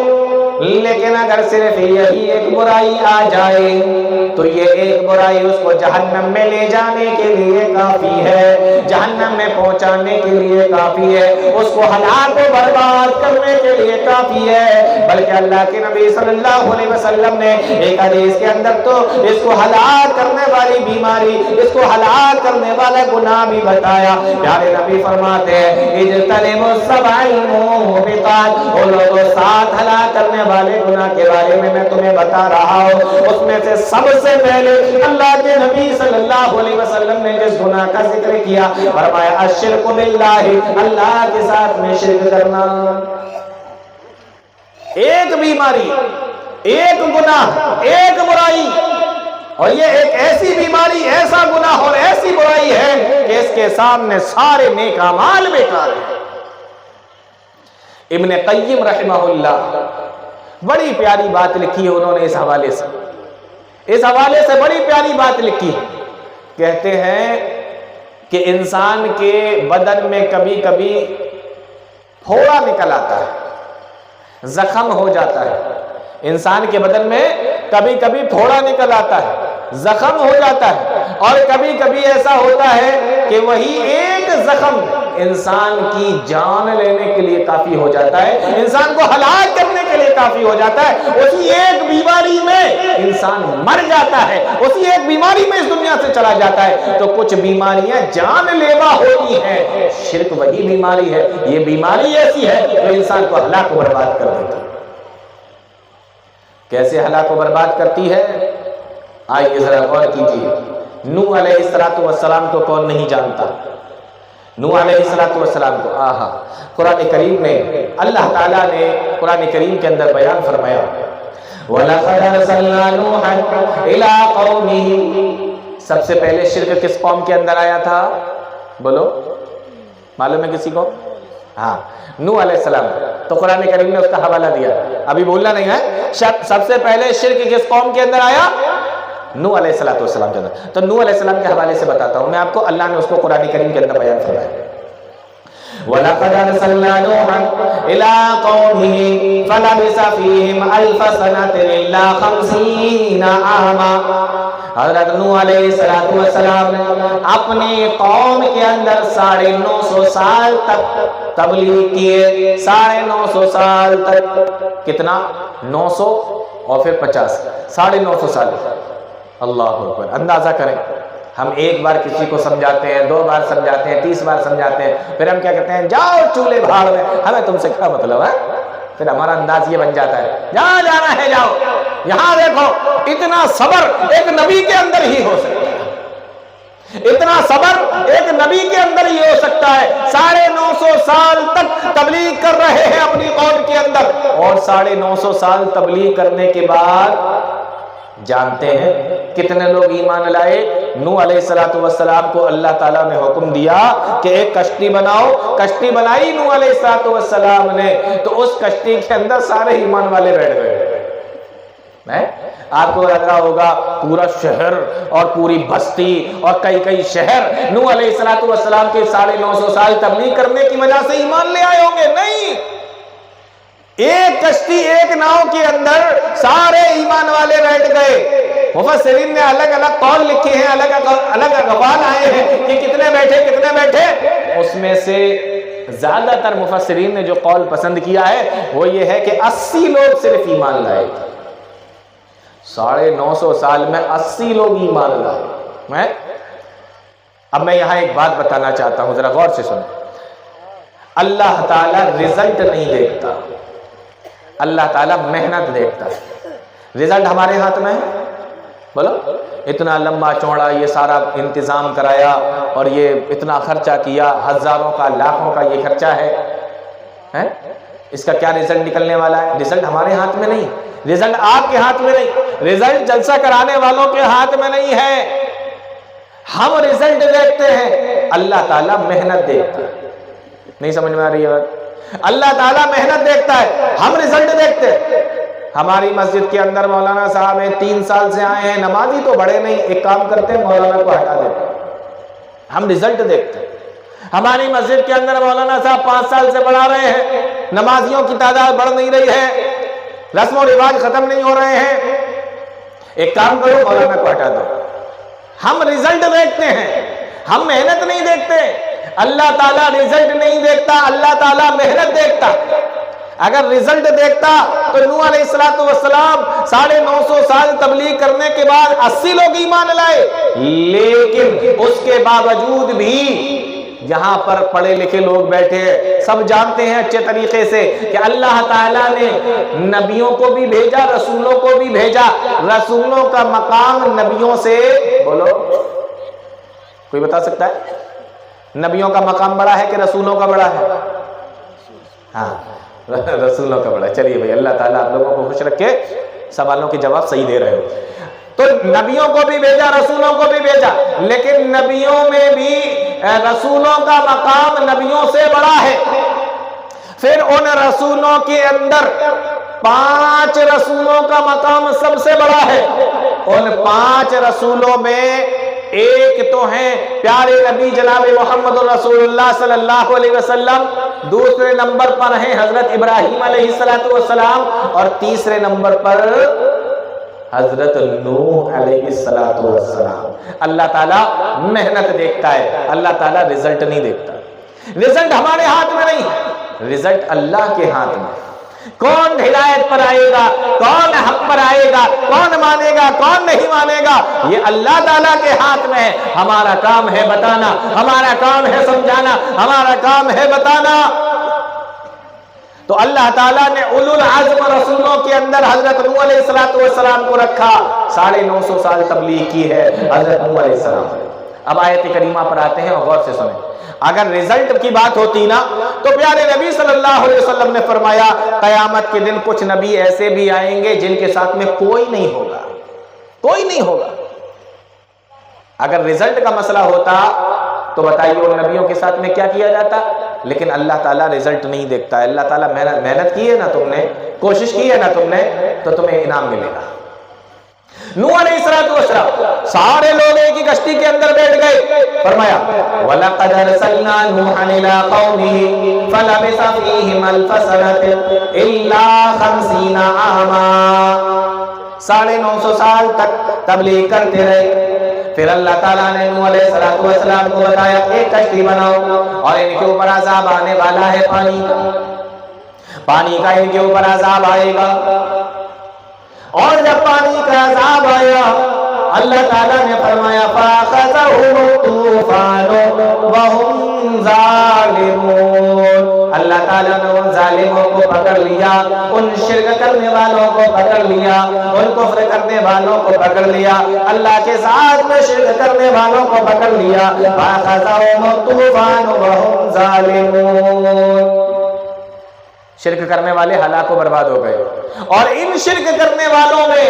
لیکن اگر صرف یہی ایک برائی آ جائے تو یہ ایک برائی اس کو جہنم میں لے جانے کے لیے کافی ہے، جہنم میں پہنچانے کے لیے کافی ہے، اس کو ہلاک و برباد کرنے کے لیے کافی ہے۔ بلکہ اللہ کے نبی صلی اللہ علیہ وسلم نے ایک حدیث کے اندر تو اس کو ہلاک کرنے والی بیماری، اس کو ہلاک کرنے والا گناہ بھی بتایا۔ پیارے نبی فرماتے ہیں اجتنبوا السبع الموبقات، وہ لوگوں 7 ہلاک کرنے والے گناہ کے بارے میں تمہیں بتا رہا ہوں، اس میں سے سب سے پہلے اللہ کے نبی صلی اللہ علیہ وسلم نے جس گناہ کا ذکر کیا فرمایا الشرک باللہ، اللہ کے ساتھ میں شرک کرنا۔ ایک بیماری، ایک گناہ، ایک برائی، اور یہ ایک ایسی بیماری، ایسا گناہ اور ایسی برائی ہے کہ اس کے سامنے سارے نیک اعمال بیکار ہیں۔ ابن قیم رحمہ اللہ بڑی پیاری بات لکھی ہے انہوں نے اس حوالے سے بڑی پیاری بات لکھی ہے۔ کہتے ہیں کہ انسان کے بدن میں کبھی کبھی پھوڑا نکل آتا ہے، زخم ہو جاتا ہے، انسان کے بدن میں کبھی کبھی پھوڑا نکل آتا ہے، زخم ہو جاتا ہے، اور کبھی کبھی ایسا ہوتا ہے کہ وہی ایک زخم انسان کی جان لینے کے لیے کافی ہو جاتا ہے، انسان کو ہلاک کرنے کے لیے کافی ہو جاتا ہے۔ اسی ایک بیماری میں انسان مر جاتا ہے، اسی ایک بیماری میں اس دنیا سے چلا جاتا ہے۔ تو کچھ بیماریاں جان لیوا ہوتی ہیں، شرک وہی بیماری ہے، یہ بیماری ایسی ہے جو انسان کو ہلاک و برباد کر دیتی ہے۔ کیسے ہلاک و برباد کرتی ہے؟ آئیے ذرا غور کیجیے۔ نوح علیہ السلام کو کون نہیں جانتا؟ نوح علیہ السلام کو قرآن کریم میں اللہ تعالیٰ نے قرآن کریم کے اندر بیان فرمایا وَلَقَدْ أَرْسَلْنَا نُوحًا إِلَىٰ قَوْمِهِ۔ سب سے پہلے شرک کس قوم کے اندر آیا تھا؟ بولو، معلوم ہے کسی کو؟ نوح علیہ السلام۔ تو قرآن کریم نے اس کا حوالہ دیا، ابھی بولنا نہیں ہے۔ سب سے پہلے شرک کس قوم کے اندر آیا؟ نوح علیہ السلام کے اندر۔ تو نوح علیہ السلام کے حوالے سے بتاتا ہوں میں آپ کو، اللہ نے اس کو قرآن کریم کے اندر بیان فرمایا وَلَقَدْ أَرْسَلْنَا نُوحًا إِلَىٰ قَوْمِهِ فَلَبِثَ فِيهِمْ أَلْفَ سَنَةٍ إِلَّا 50 عَامًا۔ حضرت نوح علیہ السلام نے اپنی قوم کے اندر 950 سال تک تبلیغ کیے، 950 سال تک۔ کتنا؟ 900 اور پھر 50، 950 سال۔ اللہ اکبر، اندازہ کریں ہم ایک بار کسی کو سمجھاتے ہیں، 2 بار سمجھاتے ہیں، 30 بار سمجھاتے ہیں، پھر ہم کیا کہتے ہیں، جاؤ چولہے بھاڑ میں، ہمیں تم سے کیا مطلب ہے؟ پھر ہمارا انداز یہ بن جاتا ہے، جہاں جانا ہے جاؤ۔ یہاں دیکھو اتنا صبر ایک نبی کے اندر ہی ہو سکتا ہے، اتنا صبر ایک نبی کے اندر ہی ہو سکتا ہے۔ 950 سال تک تبلیغ کر رہے ہیں اپنی قوم کے اندر، اور 950 سال تبلیغ کرنے کے بعد جانتے ہیں کتنے لوگ ایمان لائے؟ نوح علیہ السلام کو اللہ تعالیٰ نے حکم دیا کہ ایک کشتی بناؤ، کشتی بنائی نوح علیہ السلام نے، تو اس کشتی کے اندر سارے ایمان والے بیٹھ گئے۔ آپ کو لگ رہا ہوگا پورا شہر اور پوری بستی اور کئی شہر نوح علیہ السلام کے 950 سال تبلیغ کرنے کی وجہ سے ایمان لے آئے ہوں گے، نہیں، ایک کشتی ایک ناؤ کے اندر سارے ایمان والے بیٹھ گئے۔ مفسرین نے الگ الگ قول لکھے ہیں، الگ اقوال آئے ہیں کہ کتنے بیٹھے، اس میں سے زیادہ تر مفسرین نے جو قول پسند کیا ہے وہ یہ ہے کہ 80 لوگ صرف ایمان لائے، 950 سال میں 80 لوگ ایمان لائے۔ اب میں یہاں ایک بات بتانا چاہتا ہوں، ذرا غور سے سنیں۔ اللہ تعالیٰ رزلٹ نہیں دیکھتا، اللہ تعالیٰ محنت دیکھتا ہے۔ رزلٹ ہمارے ہاتھ میں ہے؟ بولو، اتنا لمبا چوڑا یہ سارا انتظام کرایا اور یہ اتنا خرچہ کیا، ہزاروں کا لاکھوں کا یہ خرچہ ہے، اس کا کیا رزلٹ نکلنے والا ہے؟ رزلٹ ہمارے ہاتھ میں نہیں، رزلٹ آپ کے ہاتھ میں نہیں، رزلٹ جلسہ کرانے والوں کے ہاتھ میں نہیں ہے۔ ہم رزلٹ دیکھتے ہیں، اللہ تعالیٰ محنت دیکھتا ہے۔ نہیں سمجھ میں آ رہی ہے بات؟ اللہ تعالیٰ محنت دیکھتا ہے، ہم رزلٹ دیکھتے ہیں۔ ہماری مسجد کے اندر مولانا صاحب 3 سال سے آئے ہیں، نمازی تو بڑے نہیں، ایک کام کرتے ہیں مولانا کو ہٹا دیتے ہیں، ہم رزلٹ دیکھتے ہیں۔ ہماری مسجد کے اندر مولانا صاحب 5 سال سے پڑھا رہے ہیں، نمازیوں کی تعداد بڑھ نہیں رہی ہے، رسم و رواج ختم نہیں ہو رہے ہیں، ایک کام کرو مولانا کو ہٹا دو۔ ہم رزلٹ دیکھتے ہیں، ہم محنت نہیں دیکھتے۔ اللہ تعالیٰ رزلٹ نہیں دیکھتا، اللہ تعالیٰ محنت دیکھتا۔ اگر رزلٹ دیکھتا تو نوح علیہ السلام 950 سال تبلیغ کرنے کے بعد 80 لوگ ایمان لائے، لیکن اس کے باوجود بھی یہاں پر پڑھے لکھے لوگ بیٹھے ہیں، سب جانتے ہیں اچھے طریقے سے کہ اللہ تعالیٰ نے نبیوں کو بھی بھیجا، رسولوں کو بھی بھیجا، رسولوں کا مقام نبیوں سے، بولو کوئی بتا سکتا ہے؟ نبیوں کا مقام بڑا ہے کہ رسولوں کا بڑا ہے؟ ہاں، رسولوں کا بڑا۔ چلیے بھائی، اللہ تعالیٰ آپ لوگوں کو خوش رکھے، سوالوں کے جواب صحیح دے رہے ہو۔ تو نبیوں کو بھی بھیجا، رسولوں کو بھی بھیجا، لیکن نبیوں میں بھی رسولوں کا مقام نبیوں سے بڑا ہے۔ پھر ان رسولوں کے اندر 5 رسولوں کا مقام سب سے بڑا ہے۔ ان 5 رسولوں میں ایک تو ہیں پیارے نبی جناب محمد رسول اللہ صلی اللہ علیہ وسلم، دوسرے نمبر پر ہیں حضرت ابراہیم علیہ السلام، اور تیسرے نمبر پر حضرت نوح علیہ السلام۔ اللہ تعالیٰ محنت دیکھتا ہے، اللہ تعالیٰ رزلٹ نہیں دیکھتا۔ رزلٹ ہمارے ہاتھ میں نہیں، رزلٹ اللہ کے ہاتھ میں۔ کون ہدایت پر آئے گا، کون حق پر آئے گا، کون مانے گا، کون نہیں مانے گا، یہ اللہ تعالیٰ کے ہاتھ میں ہے۔ ہمارا کام ہے بتانا، ہمارا کام ہے سمجھانا، ہمارا کام ہے بتانا۔ تو اللہ تعالیٰ نے اولو العزم رسولوں کے اندر حضرت نوح علیہ السلام کو رکھا، 950 سال تبلیغ کی ہے حضرت نوح علیہ السلام۔ اب آیت کریمہ پر آتے ہیں اور غور سے سنیں۔ اگر رزلٹ کی بات ہوتی نا تو پیارے نبی صلی اللہ علیہ وسلم نے فرمایا قیامت کے دن کچھ نبی ایسے بھی آئیں گے جن کے ساتھ میں کوئی نہیں ہوگا، کوئی نہیں ہوگا۔ اگر رزلٹ کا مسئلہ ہوتا تو بتائیے ان نبیوں کے ساتھ میں کیا کیا جاتا، لیکن اللہ تعالیٰ رزلٹ نہیں دیکھتا ہے۔ اللہ تعالیٰ محنت کی ہے نا تم نے، کوشش کی ہے نا تم نے، تو تمہیں انعام ملے گا۔ نوح علیہ السلام سارے لوگ ایک ہی کشتی کے اندر بیٹھ گئے، فرمایا وَلَقَدْ أَرْسَلْنَا نُوحًا إِلَىٰ قَوْمِهِ فَلَبِثَ فِيهِمْ أَلْفَ سَنَةٍ إِلَّا 50 عَامًا۔ 950 سال تک تبلیغ کرتے رہے۔ پھر اللہ تعالیٰ نے نوح علیہ السلام کو بتایا ایک کشتی بناؤ اور ان کے اوپر عذاب آنے والا ہے، پانی کا ان کے اوپر عذاب آئے گا، اور جب پانی کا عذاب آیا اللہ تعالیٰ نے فرمایا فَأَخَذَهُمُ الطُّوفَانُ وَهُمْ ظَالِمُونَ، اللہ تعالیٰ نے ان ظالموں کو پکڑ لیا، ان شرک کرنے والوں کو پکڑ لیا، ان کفر کرنے والوں کو پکڑ لیا، اللہ کے ساتھ میں شرک کرنے والوں کو پکڑ لیا، فَأَخَذَهُمُ الطُّوفَانُ وَهُمْ ظَالِمُونَ۔ شرک کرنے والے ہلاک و برباد ہو گئے، اور ان شرک کرنے والوں میں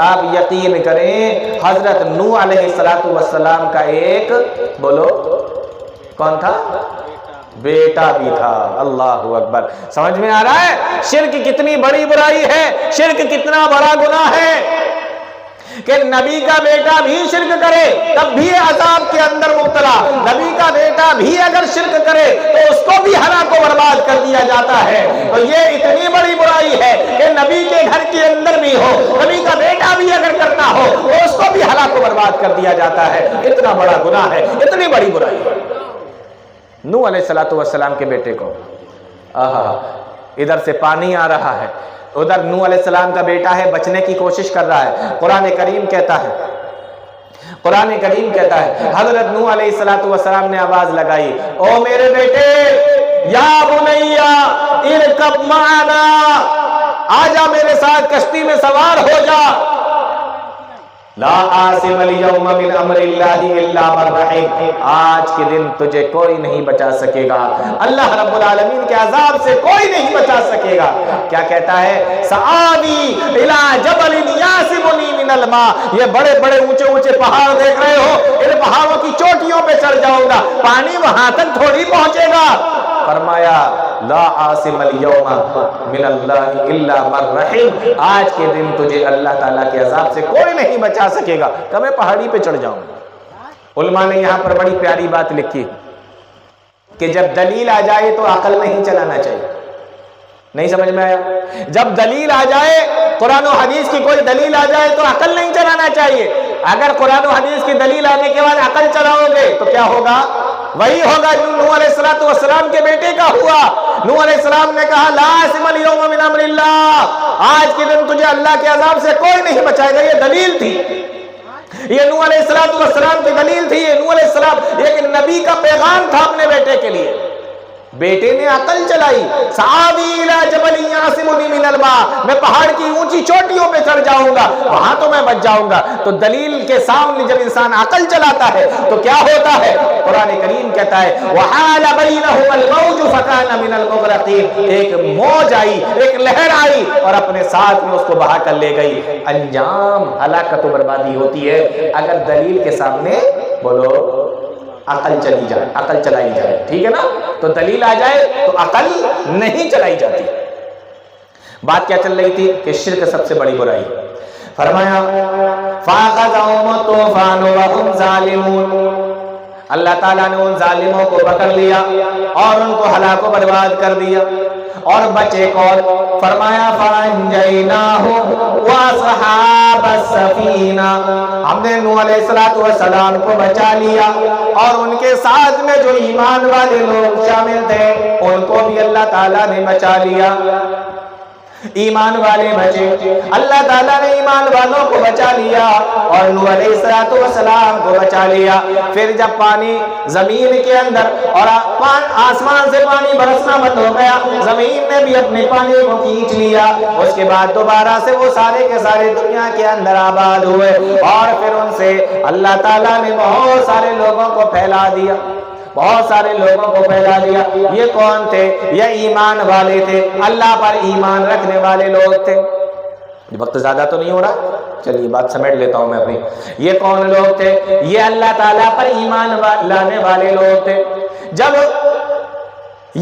آپ یقین کریں حضرت نوح علیہ السلام کا ایک بولو کون تھا؟ بیٹا بھی تھا۔ اللہ اکبر، سمجھ میں آ رہا ہے شرک کتنی بڑی برائی ہے، شرک کتنا بڑا گناہ ہے کہ نبی کا بیٹا بھی شرک کرے تب بھی عذاب کے اندر مبتلا، نبی کا بیٹا بھی اگر شرک کرے تو اس کو بھی ہلاک و برباد کر دیا جاتا ہے۔ تو یہ اتنی بڑی برائی ہے کہ نبی کے گھر کے اندر بھی ہو، نبی کا بیٹا بھی اگر کرتا ہو تو اس کو بھی ہلاک و برباد کر دیا جاتا ہے۔ اتنا بڑا گناہ ہے، اتنی بڑی برائی ہے۔ نوح علیہ السلام کے بیٹے کو ادھر سے پانی آ رہا ہے، ادھر نوح علیہ السلام کا بیٹا ہے، بچنے کی کوشش کر رہا ہے۔ قرآن کریم کہتا ہے حضرت نوح علیہ السلام نے آواز لگائی، او میرے بیٹے، یا بنیا ارکب معنا، آجا میرے ساتھ کشتی میں سوار ہو جا، لا عاصم اليوم من امر اللہ الا من رحم، آج کے دن تجھے کوئی نہیں بچا سکے گا، اللہ رب العالمین کے عذاب سے کوئی نہیں بچا سکے گا۔ کیا کہتا ہے؟ سآوی الی جبل یعصمنی من الماء، یہ بڑے بڑے اونچے اونچے پہاڑ دیکھ رہے ہو، ان پہاڑوں کی چوٹیوں پہ چڑھ جاؤں گا، پانی وہاں تک تھوڑی پہنچے گا۔ فرمایا لا عاصم اليوم من اللہ الا من رحم، آج کے دن تجھے اللہ تعالیٰ کے عذاب سے کوئی نہیں بچا سکے گا کہ میں پہاڑی پہ چڑھ جاؤں گا۔ علماء نے یہاں پر بڑی پیاری بات لکھی کہ جب دلیل آ جائے تو عقل نہیں چلانا چاہیے۔ نہیں سمجھ میں آیا؟ جب دلیل آ جائے، قرآن و حدیث کی کوئی دلیل آ جائے تو عقل نہیں چلانا چاہیے۔ اگر قرآن و حدیث کی دلیل آنے کے بعد عقل چلاؤ گے تو کیا ہوگا؟ وہی ہوگا جو نوح علیہ السلام کے بیٹے کا ہوا۔ نوح علیہ السلام نے کہا لا عاصم اليوم من امر اللہ، آج کے دن تجھے اللہ کے عذاب سے کوئی نہیں بچائے گا۔ یہ دلیل تھی، یہ نوح علیہ السلام کی دلیل تھی، یہ نوح علیہ السلام ایک نبی کا پیغام تھا اپنے بیٹے کے لیے۔ بیٹے نے عقل چلائی، سآوی الی جبل یعصمنی من الماء، میں پہاڑ کی اونچی چوٹیوں پہ چڑھ جاؤں گا، وہاں تو میں بچ جاؤں گا۔ تو دلیل کے سامنے جب انسان عقل چلاتا ہے تو کیا ہوتا ہے؟ قرآن کریم کہتا ہے وحال بینہما الموج فکان من المغرقین، ایک موج آئی، ایک لہر آئی اور اپنے ساتھ میں اس کو بہا کر لے گئی۔ انجام ہلاکت و بربادی ہوتی ہے اگر دلیل کے سامنے بولو عقل چلی جائے، عقل چلائی جائے، ٹھیک ہے نا؟ تو دلیل آ جائے تو عقل نہیں چلائی جاتی۔ بات کیا چل رہی تھی کہ شرک سب سے بڑی برائی۔ فرمایا فَأَخَذَهُمُ الطُّوفَانُ وَهُمْ ظَالِمُونَ، اللہ تعالیٰ نے ان ظالموں کو پکڑ لیا اور ان کو ہلاک و برباد کر دیا، اور بچے کون؟ فرمایا فَأَنجَيْنَاهُ وَأَصْحَابَ السَّفِينَةِ، ہم نے نوح علیہ السلام کو بچا لیا اور ان کے ساتھ میں جو ایمان والے لوگ شامل تھے ان کو بھی اللہ تعالیٰ نے بچا لیا۔ ایمان والے بچے، اللہ تعالیٰ نے ایمان والوں کو بچا لیا اور نوح علیہ السلام کو بچا لیا۔ پھر جب پانی زمین کے اندر اور آسمان سے پانی برسنا بند ہو گیا، زمین نے بھی اپنے پانی کو کھینچ لیا، اس کے بعد دوبارہ سے وہ سارے کے سارے دنیا کے اندر آباد ہوئے، اور پھر ان سے اللہ تعالیٰ نے بہت سارے لوگوں کو پھیلا دیا، بہت سارے لوگوں کو پھیلا دیا۔ یہ کون تھے؟ یہ ایمان والے تھے، اللہ پر ایمان رکھنے والے لوگ تھے۔ وقت زیادہ تو نہیں ہو رہا، چلیے بات سمیٹ لیتا ہوں میں اپنی۔ یہ کون لوگ تھے؟ یہ اللہ تعالیٰ پر ایمان لانے والے لوگ تھے۔ جب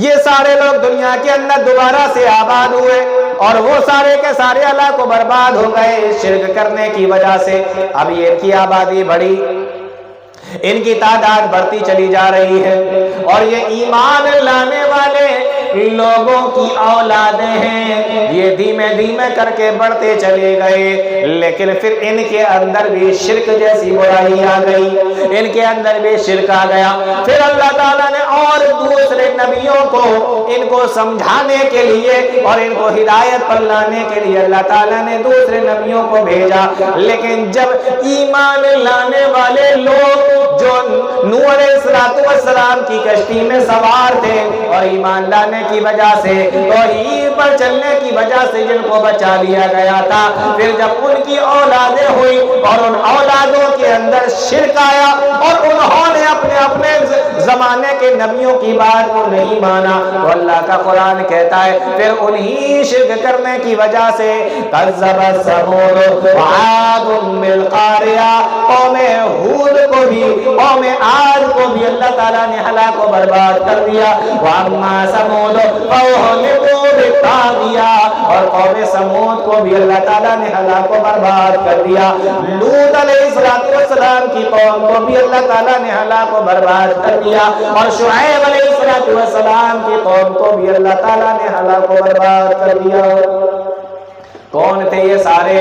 یہ سارے لوگ دنیا کے اندر دوبارہ سے آباد ہوئے اور وہ سارے کے سارے اللہ کو برباد ہو گئے شرک کرنے کی وجہ سے، اب یہ ان کی آبادی بڑھی، ان کی تعداد بڑھتی چلی جا رہی ہے، اور یہ ایمان لانے والے لوگوں کی اولادیں ہیں، یہ دھیمے دھیمے کر کے بڑھتے چلے گئے، لیکن پھر ان کے اندر بھی شرک جیسی برائی آ گئی، ان کے اندر بھی شرک آ گیا۔ پھر اللہ تعالیٰ نے اور دوسرے نبیوں کو ان کو سمجھانے کے لیے اور ان کو ہدایت پر لانے کے لیے اللہ تعالیٰ نے دوسرے نبیوں کو بھیجا، لیکن جب ایمان لانے والے لوگ جو نوح علیہ السلام کی کشتی میں سوار تھے اور ایمان لانے کی وجہ سے توحید پر چلنے کی وجہ سے جن کو بچا لیا گیا تھا، پھر جب ان کی اولادیں ہوئی اور ان اولادوں کے اندر شرک آیا اور انہوں نے اپنے زمانے کے نبیوں کی بات کو نہیں مانا، تو اللہ کا قرآن کہتا ہے پھر انہی شرک کرنے کی وجہ سے کذبت ثمود وعاد بالقاریہ، قوم ہود کو بھی قوم عاد کو بھی اللہ تعالیٰ نے ہلاک و برباد کر دیا۔ واما ثمود فاہلکوا بالطاغیہ، اور قوم سمود کو بھی اللہ تعالیٰ نے ہلاک و برباد کر دیا۔ لوط علیہ السلام کی قوم کو بھی اللہ تعالیٰ نے ہلاک و برباد کر دیا، اور شعیب علیہ السلام کی قوم کو بھی اللہ تعالیٰ نے ہلاک و برباد کر دیا۔ کون تھے یہ سارے؟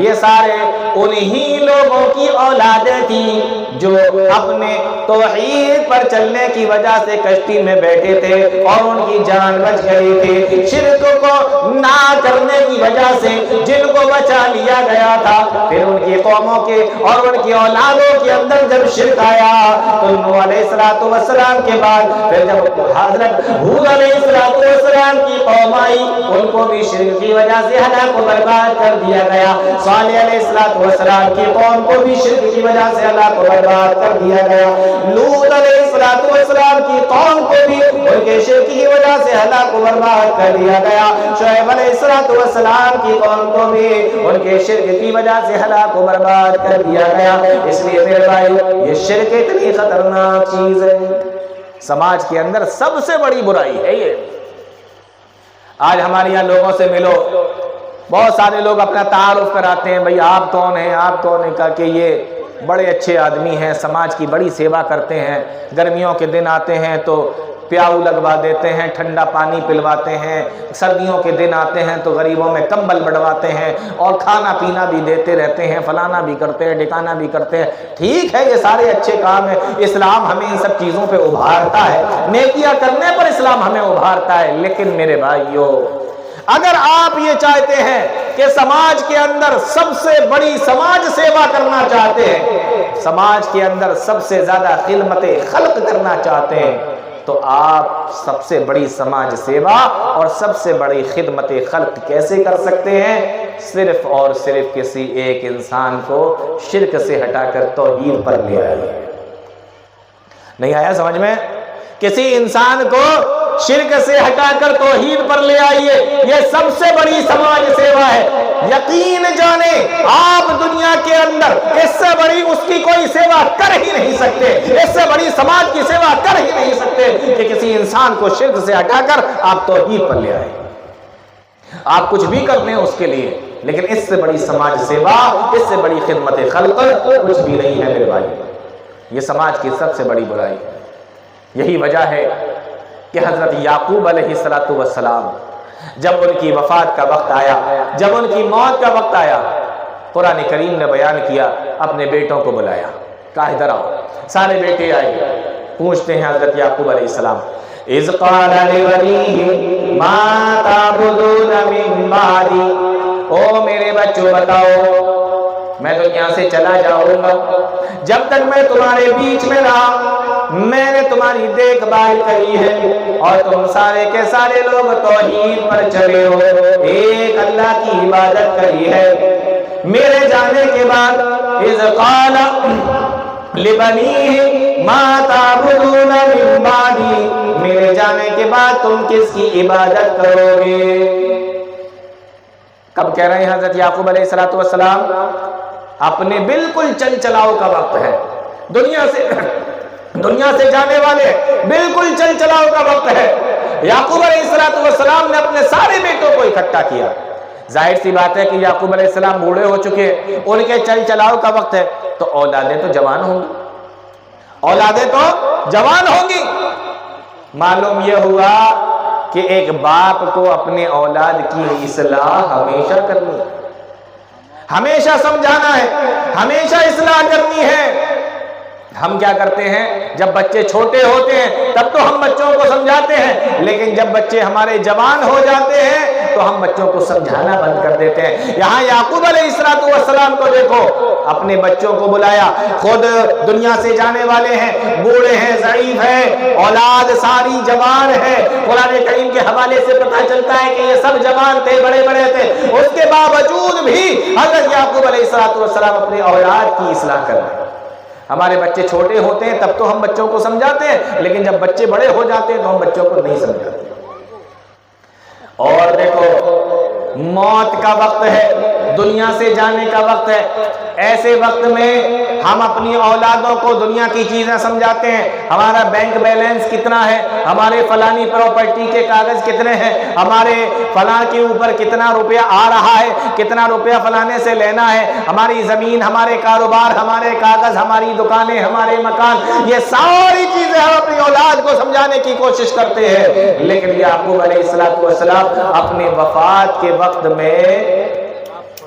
یہ سارے انہی لوگوں کی اولادیں تھیں جو اپنے توحید پر چلنے کی وجہ سے کشتی میں بیٹھے تھے اور ان کی جان بچ گئی تھی۔ شرک کو نہ کرنے کی وجہ سے جن کو بچا لیا گیا تھا، پھر ان کی قوموں کے اور ان کی اولادوں کے اندر جب شرک آیا تو نوح علیہ السلام کے بعد پھر جب حضرت ہود علیہ السلام کی قوم آئی، ان کو بھی شرک کی وجہ سے ہلاک و برباد کر دیا گیا۔ صالح علیہ السلام کی قوم کو بھی شرک کی وجہ سے ہلاک و برباد کر دیا گیا۔ لوط علیہ السلام کی قوم کو بھی ان کے شرک کی وجہ سے ہلاک و برباد کر دیا گیا۔ شعیب علیہ السلام کی قوم کو بھی ان کے شرک کی وجہ سے ہلاک و برباد کر دیا گیا۔ اس لیے میرے بھائی، یہ شرک اتنی خطرناک چیز ہے، سماج کے اندر سب سے بڑی برائی ہے یہ۔ آج ہمارے یہاں لوگوں سے ملو، بہت سارے لوگ اپنا تعارف کراتے ہیں، بھئی آپ کون ہیں، آپ کون ہیں، کہا کہ یہ بڑے اچھے آدمی ہیں، سماج کی بڑی سیوا کرتے ہیں، گرمیوں کے دن آتے ہیں تو پیاؤ لگوا دیتے ہیں، ٹھنڈا پانی پلواتے ہیں، سردیوں کے دن آتے ہیں تو غریبوں میں کمبل بڑھواتے ہیں اور کھانا پینا بھی دیتے رہتے ہیں، فلانا بھی کرتے ہیں، ڈھکانا بھی کرتے ہیں۔ ٹھیک ہے، یہ سارے اچھے کام ہیں، اسلام ہمیں ان سب چیزوں پہ ابھارتا ہے، نیکیاں کرنے پر اسلام ہمیں ابھارتا ہے۔ لیکن میرے بھائیو، اگر آپ یہ چاہتے ہیں کہ سماج کے اندر سب سے بڑی سماج سیوا کرنا چاہتے ہیں، سماج کے اندر سب سے زیادہ خدمت خلق کرنا چاہتے ہیں، تو آپ سب سے بڑی سماج سیوا اور سب سے بڑی خدمت خلق کیسے کر سکتے ہیں؟ صرف اور صرف کسی ایک انسان کو شرک سے ہٹا کر توحید پر لے آئیے۔ نہیں آیا سمجھ میں؟ کسی انسان کو شرک سے ہٹا کر توحید پر لے آئیے، یہ سب سے بڑی سماج سیوا ہے۔ یقین جانے آپ دنیا کے اندر اس سے بڑی اس کی کوئی سیوا کر ہی نہیں سکتے، اس سے بڑی سماج کی سیوا کر ہی نہیں سکتے کہ کسی انسان کو شرک سے ہٹا کر آپ توحید پر لے آئیں۔ آپ کچھ بھی کر لیں اس کے لیے، لیکن اس سے بڑی سماج سیوا، اس سے بڑی خدمت خلق کچھ بھی نہیں ہے میرے بھائی۔ یہ سماج کی سب سے بڑی برائی ہے۔ یہی وجہ ہے کہ حضرت یعقوب علیہ السلام جب ان کی وفات کا وقت آیا، جب ان کی موت کا وقت آیا، قرآن کریم نے بیان کیا، اپنے بیٹوں کو بلایا، کہا ادھر آؤ۔ سارے بیٹے آئے، پوچھتے ہیں حضرت یعقوب علیہ السلام، اذ قال لبنیہ ما تعبدون من بعدی، او میرے بچوں بتاؤ، میں دنیا سے چلا جاؤں گا، جب تک میں تمہارے بیچ میں رہا میں نے تمہاری دیکھ بھال کری ہے اور تم سارے کے سارے لوگ توحید پر چلے ہو، ایک اللہ کی عبادت کری ہے۔ میرے جانے کے بعد اذ قال لبنیہ ما تعبدون من بعدی، میرے جانے کے بعد تم کس کی عبادت کرو گے؟ کب کہہ رہے ہیں حضرت یعقوب علیہ السلام؟ اپنے بالکل چل چلاؤ کا وقت ہے، دنیا سے جانے والے بالکل چل چلاؤ کا وقت ہے۔ یعقوب علیہ السلام نے اپنے سارے بیٹوں کو اکٹھا کیا۔ ظاہر سی بات ہے کہ یعقوب علیہ السلام بوڑھے ہو چکے، ان کے چل چلاؤ کا وقت ہے، تو اولادیں تو جوان ہوں گی، اولادیں تو جوان ہوں گی۔ معلوم یہ ہوا کہ ایک باپ کو اپنے اولاد کی اصلاح ہمیشہ کرنی ہے، ہمیشہ سمجھانا ہے، ہمیشہ اصلاح کرنی ہے۔ ہم کیا کرتے ہیں، جب بچے چھوٹے ہوتے ہیں تب تو ہم بچوں کو سمجھاتے ہیں، لیکن جب بچے ہمارے جوان ہو جاتے ہیں تو ہم بچوں کو سمجھانا بند کر دیتے ہیں۔ یہاں یعقوب علیہ السلام کو دیکھو، اپنے بچوں کو بلایا، خود دنیا سے جانے والے ہیں، بوڑھے ہیں، ضعیف ہیں، اولاد ساری جوان ہے۔ قرآن کریم کے حوالے سے پتہ چلتا ہے کہ یہ سب جوان تھے، بڑے بڑے تھے، اس کے باوجود بھی حضرت یعقوب علیہ السلام اپنے اولاد کی اصلاح کر رہے ہیں۔ ہمارے بچے چھوٹے ہوتے ہیں تب تو ہم بچوں کو سمجھاتے ہیں، لیکن جب بچے بڑے ہو جاتے ہیں تو ہم بچوں کو نہیں سمجھاتے۔ اور دیکھو، موت کا وقت ہے، دنیا سے جانے کا وقت ہے، ایسے وقت میں ہم اپنی اولادوں کو دنیا کی چیزیں سمجھاتے ہیں، ہمارا بینک بیلنس کتنا ہے، ہمارے فلانی پراپرٹی کے کاغذ کتنے ہیں، ہمارے فلاں کے اوپر کتنا روپیہ آ رہا ہے، کتنا روپیہ فلانے سے لینا ہے، ہماری زمین، ہمارے کاروبار، ہمارے کاغذ، ہماری دکانیں، ہمارے مکان، یہ ساری چیزیں ہم اپنی اولاد کو سمجھانے کی کوشش کرتے ہیں۔ لیکن یعقوب علیہ السلام اپنے وفات کے وقت میں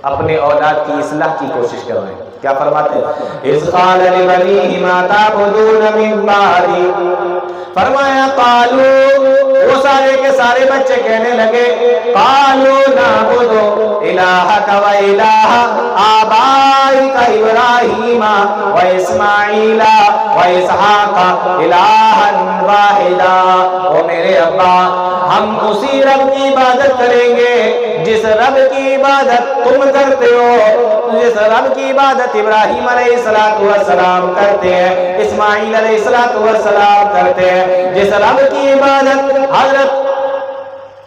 اپنے اولاد کی اصلاح کی کوشش کر رہے ہیں۔ کیا فرماتے ہیں؟ اذ قال لبنیہ ما تعبدون من بعدی، فرمایا قالوا، وہ سارے کے سارے بچے کہنے لگے، قالوا نعبد الہک و الہ آبائک ابراہیم و اسماعیل و اسحاق الہا واحدا، او میرے ابا، ہم اسی رب کی عبادت کریں گے جس رب کی عبادت تم کرتے ہو، جس رب کی عبادت ابراہیم علیہ السلام کرتے ہیں، اسماعیل علیہ السلام کرتے ہیں، جس رب کی عبادت حضرت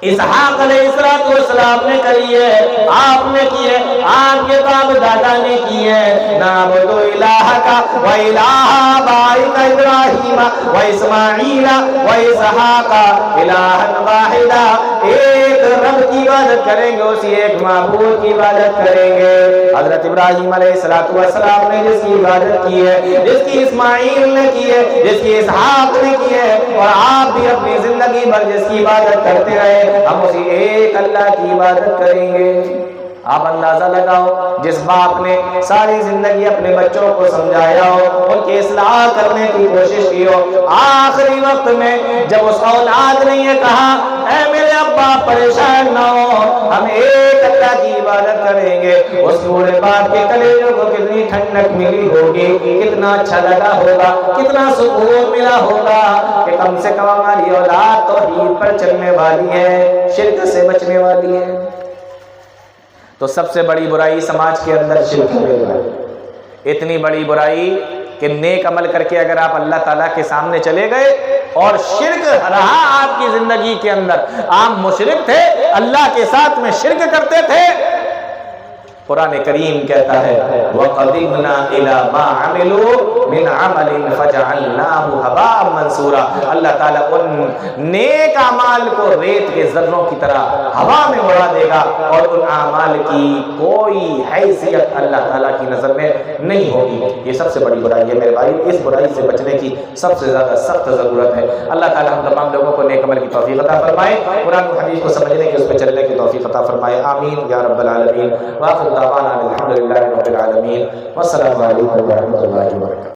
اسحاق علیہ السلام نے کری ہے، آپ نے کی ہے، آپ کے باپ دادا نے کی ہے۔ نعبد الہک و الہ آبائک ابراہیم و اسماعیل و اسحاق الہا واحدا، ایک رب کی عبادت کریں گے، اسی ایک معبود کی عبادت کریں گے۔ حضرت ابراہیم علیہ السلام نے جس کی عبادت کی ہے، جس کی اسماعیل نے کی ہے، جس کی اسحاق نے کی ہے، اور آپ بھی اپنی زندگی بھر جس کی عبادت کرتے رہے، ہم اسی ایک اللہ کی عبادت کریں گے۔ آپ اندازہ لگاؤ، جس باپ نے ساری زندگی اپنے بچوں کو سمجھایا ہو، ان کی اصلاح کرنے کی کوشش کی ہو، آخری وقت میں جب اس اولاد نے یہ کہا، اے میرے ابا پریشان نہ ہو، ہم ایک اللہ کی عبادت کریں گے، اس بوڑھے باپ کے کلیجوں کو کتنی ٹھنڈک ملی ہوگی، کتنا اچھا لگا ہوگا، کتنا سکون ملا ہوگا کہ کم سے کم ہماری اولاد توحید پر چلنے والی ہے، شرک سے بچنے والی ہے۔ تو سب سے بڑی برائی سماج کے اندر شرک ہے، اتنی بڑی برائی کہ نیک عمل کر کے اگر آپ اللہ تعالیٰ کے سامنے چلے گئے اور شرک رہا آپ کی زندگی کے اندر، آپ مشرک تھے، اللہ کے ساتھ میں شرک کرتے تھے، قرآن کریم کہتا ہے وَقَدِمْنَا إِلَى مَا عَمِلُوا مِنْ عَمَلٍ فَجَعَلْنَاهُ هَبَاءً مَنْثُورًا، اللہ تعالیٰ ان نیک اعمال کو ریت کے ذروں کی طرح ہوا میں اڑا دے گا، اور ان اعمال کی کوئی حیثیت اللہ تعالیٰ کی نظر میں نہیں ہوگی۔ یہ سب سے بڑی برائی ہے میرے بھائی، اس برائی سے بچنے کی سب سے زیادہ سخت ضرورت ہے۔ اللہ تعالیٰ ہم تمام لوگوں کو نیک عمل کی توفیق عطا فرمائے، قرآن و حدیث کو سمجھنے کی، اس پہ چلنے کی توفیق عطا فرمائے، آمین یا رب العالمین۔ وآخر دعوانا الحمد للہ رب العالمین، والسلام علیکم ورحمۃ اللہ وبرکاتہ۔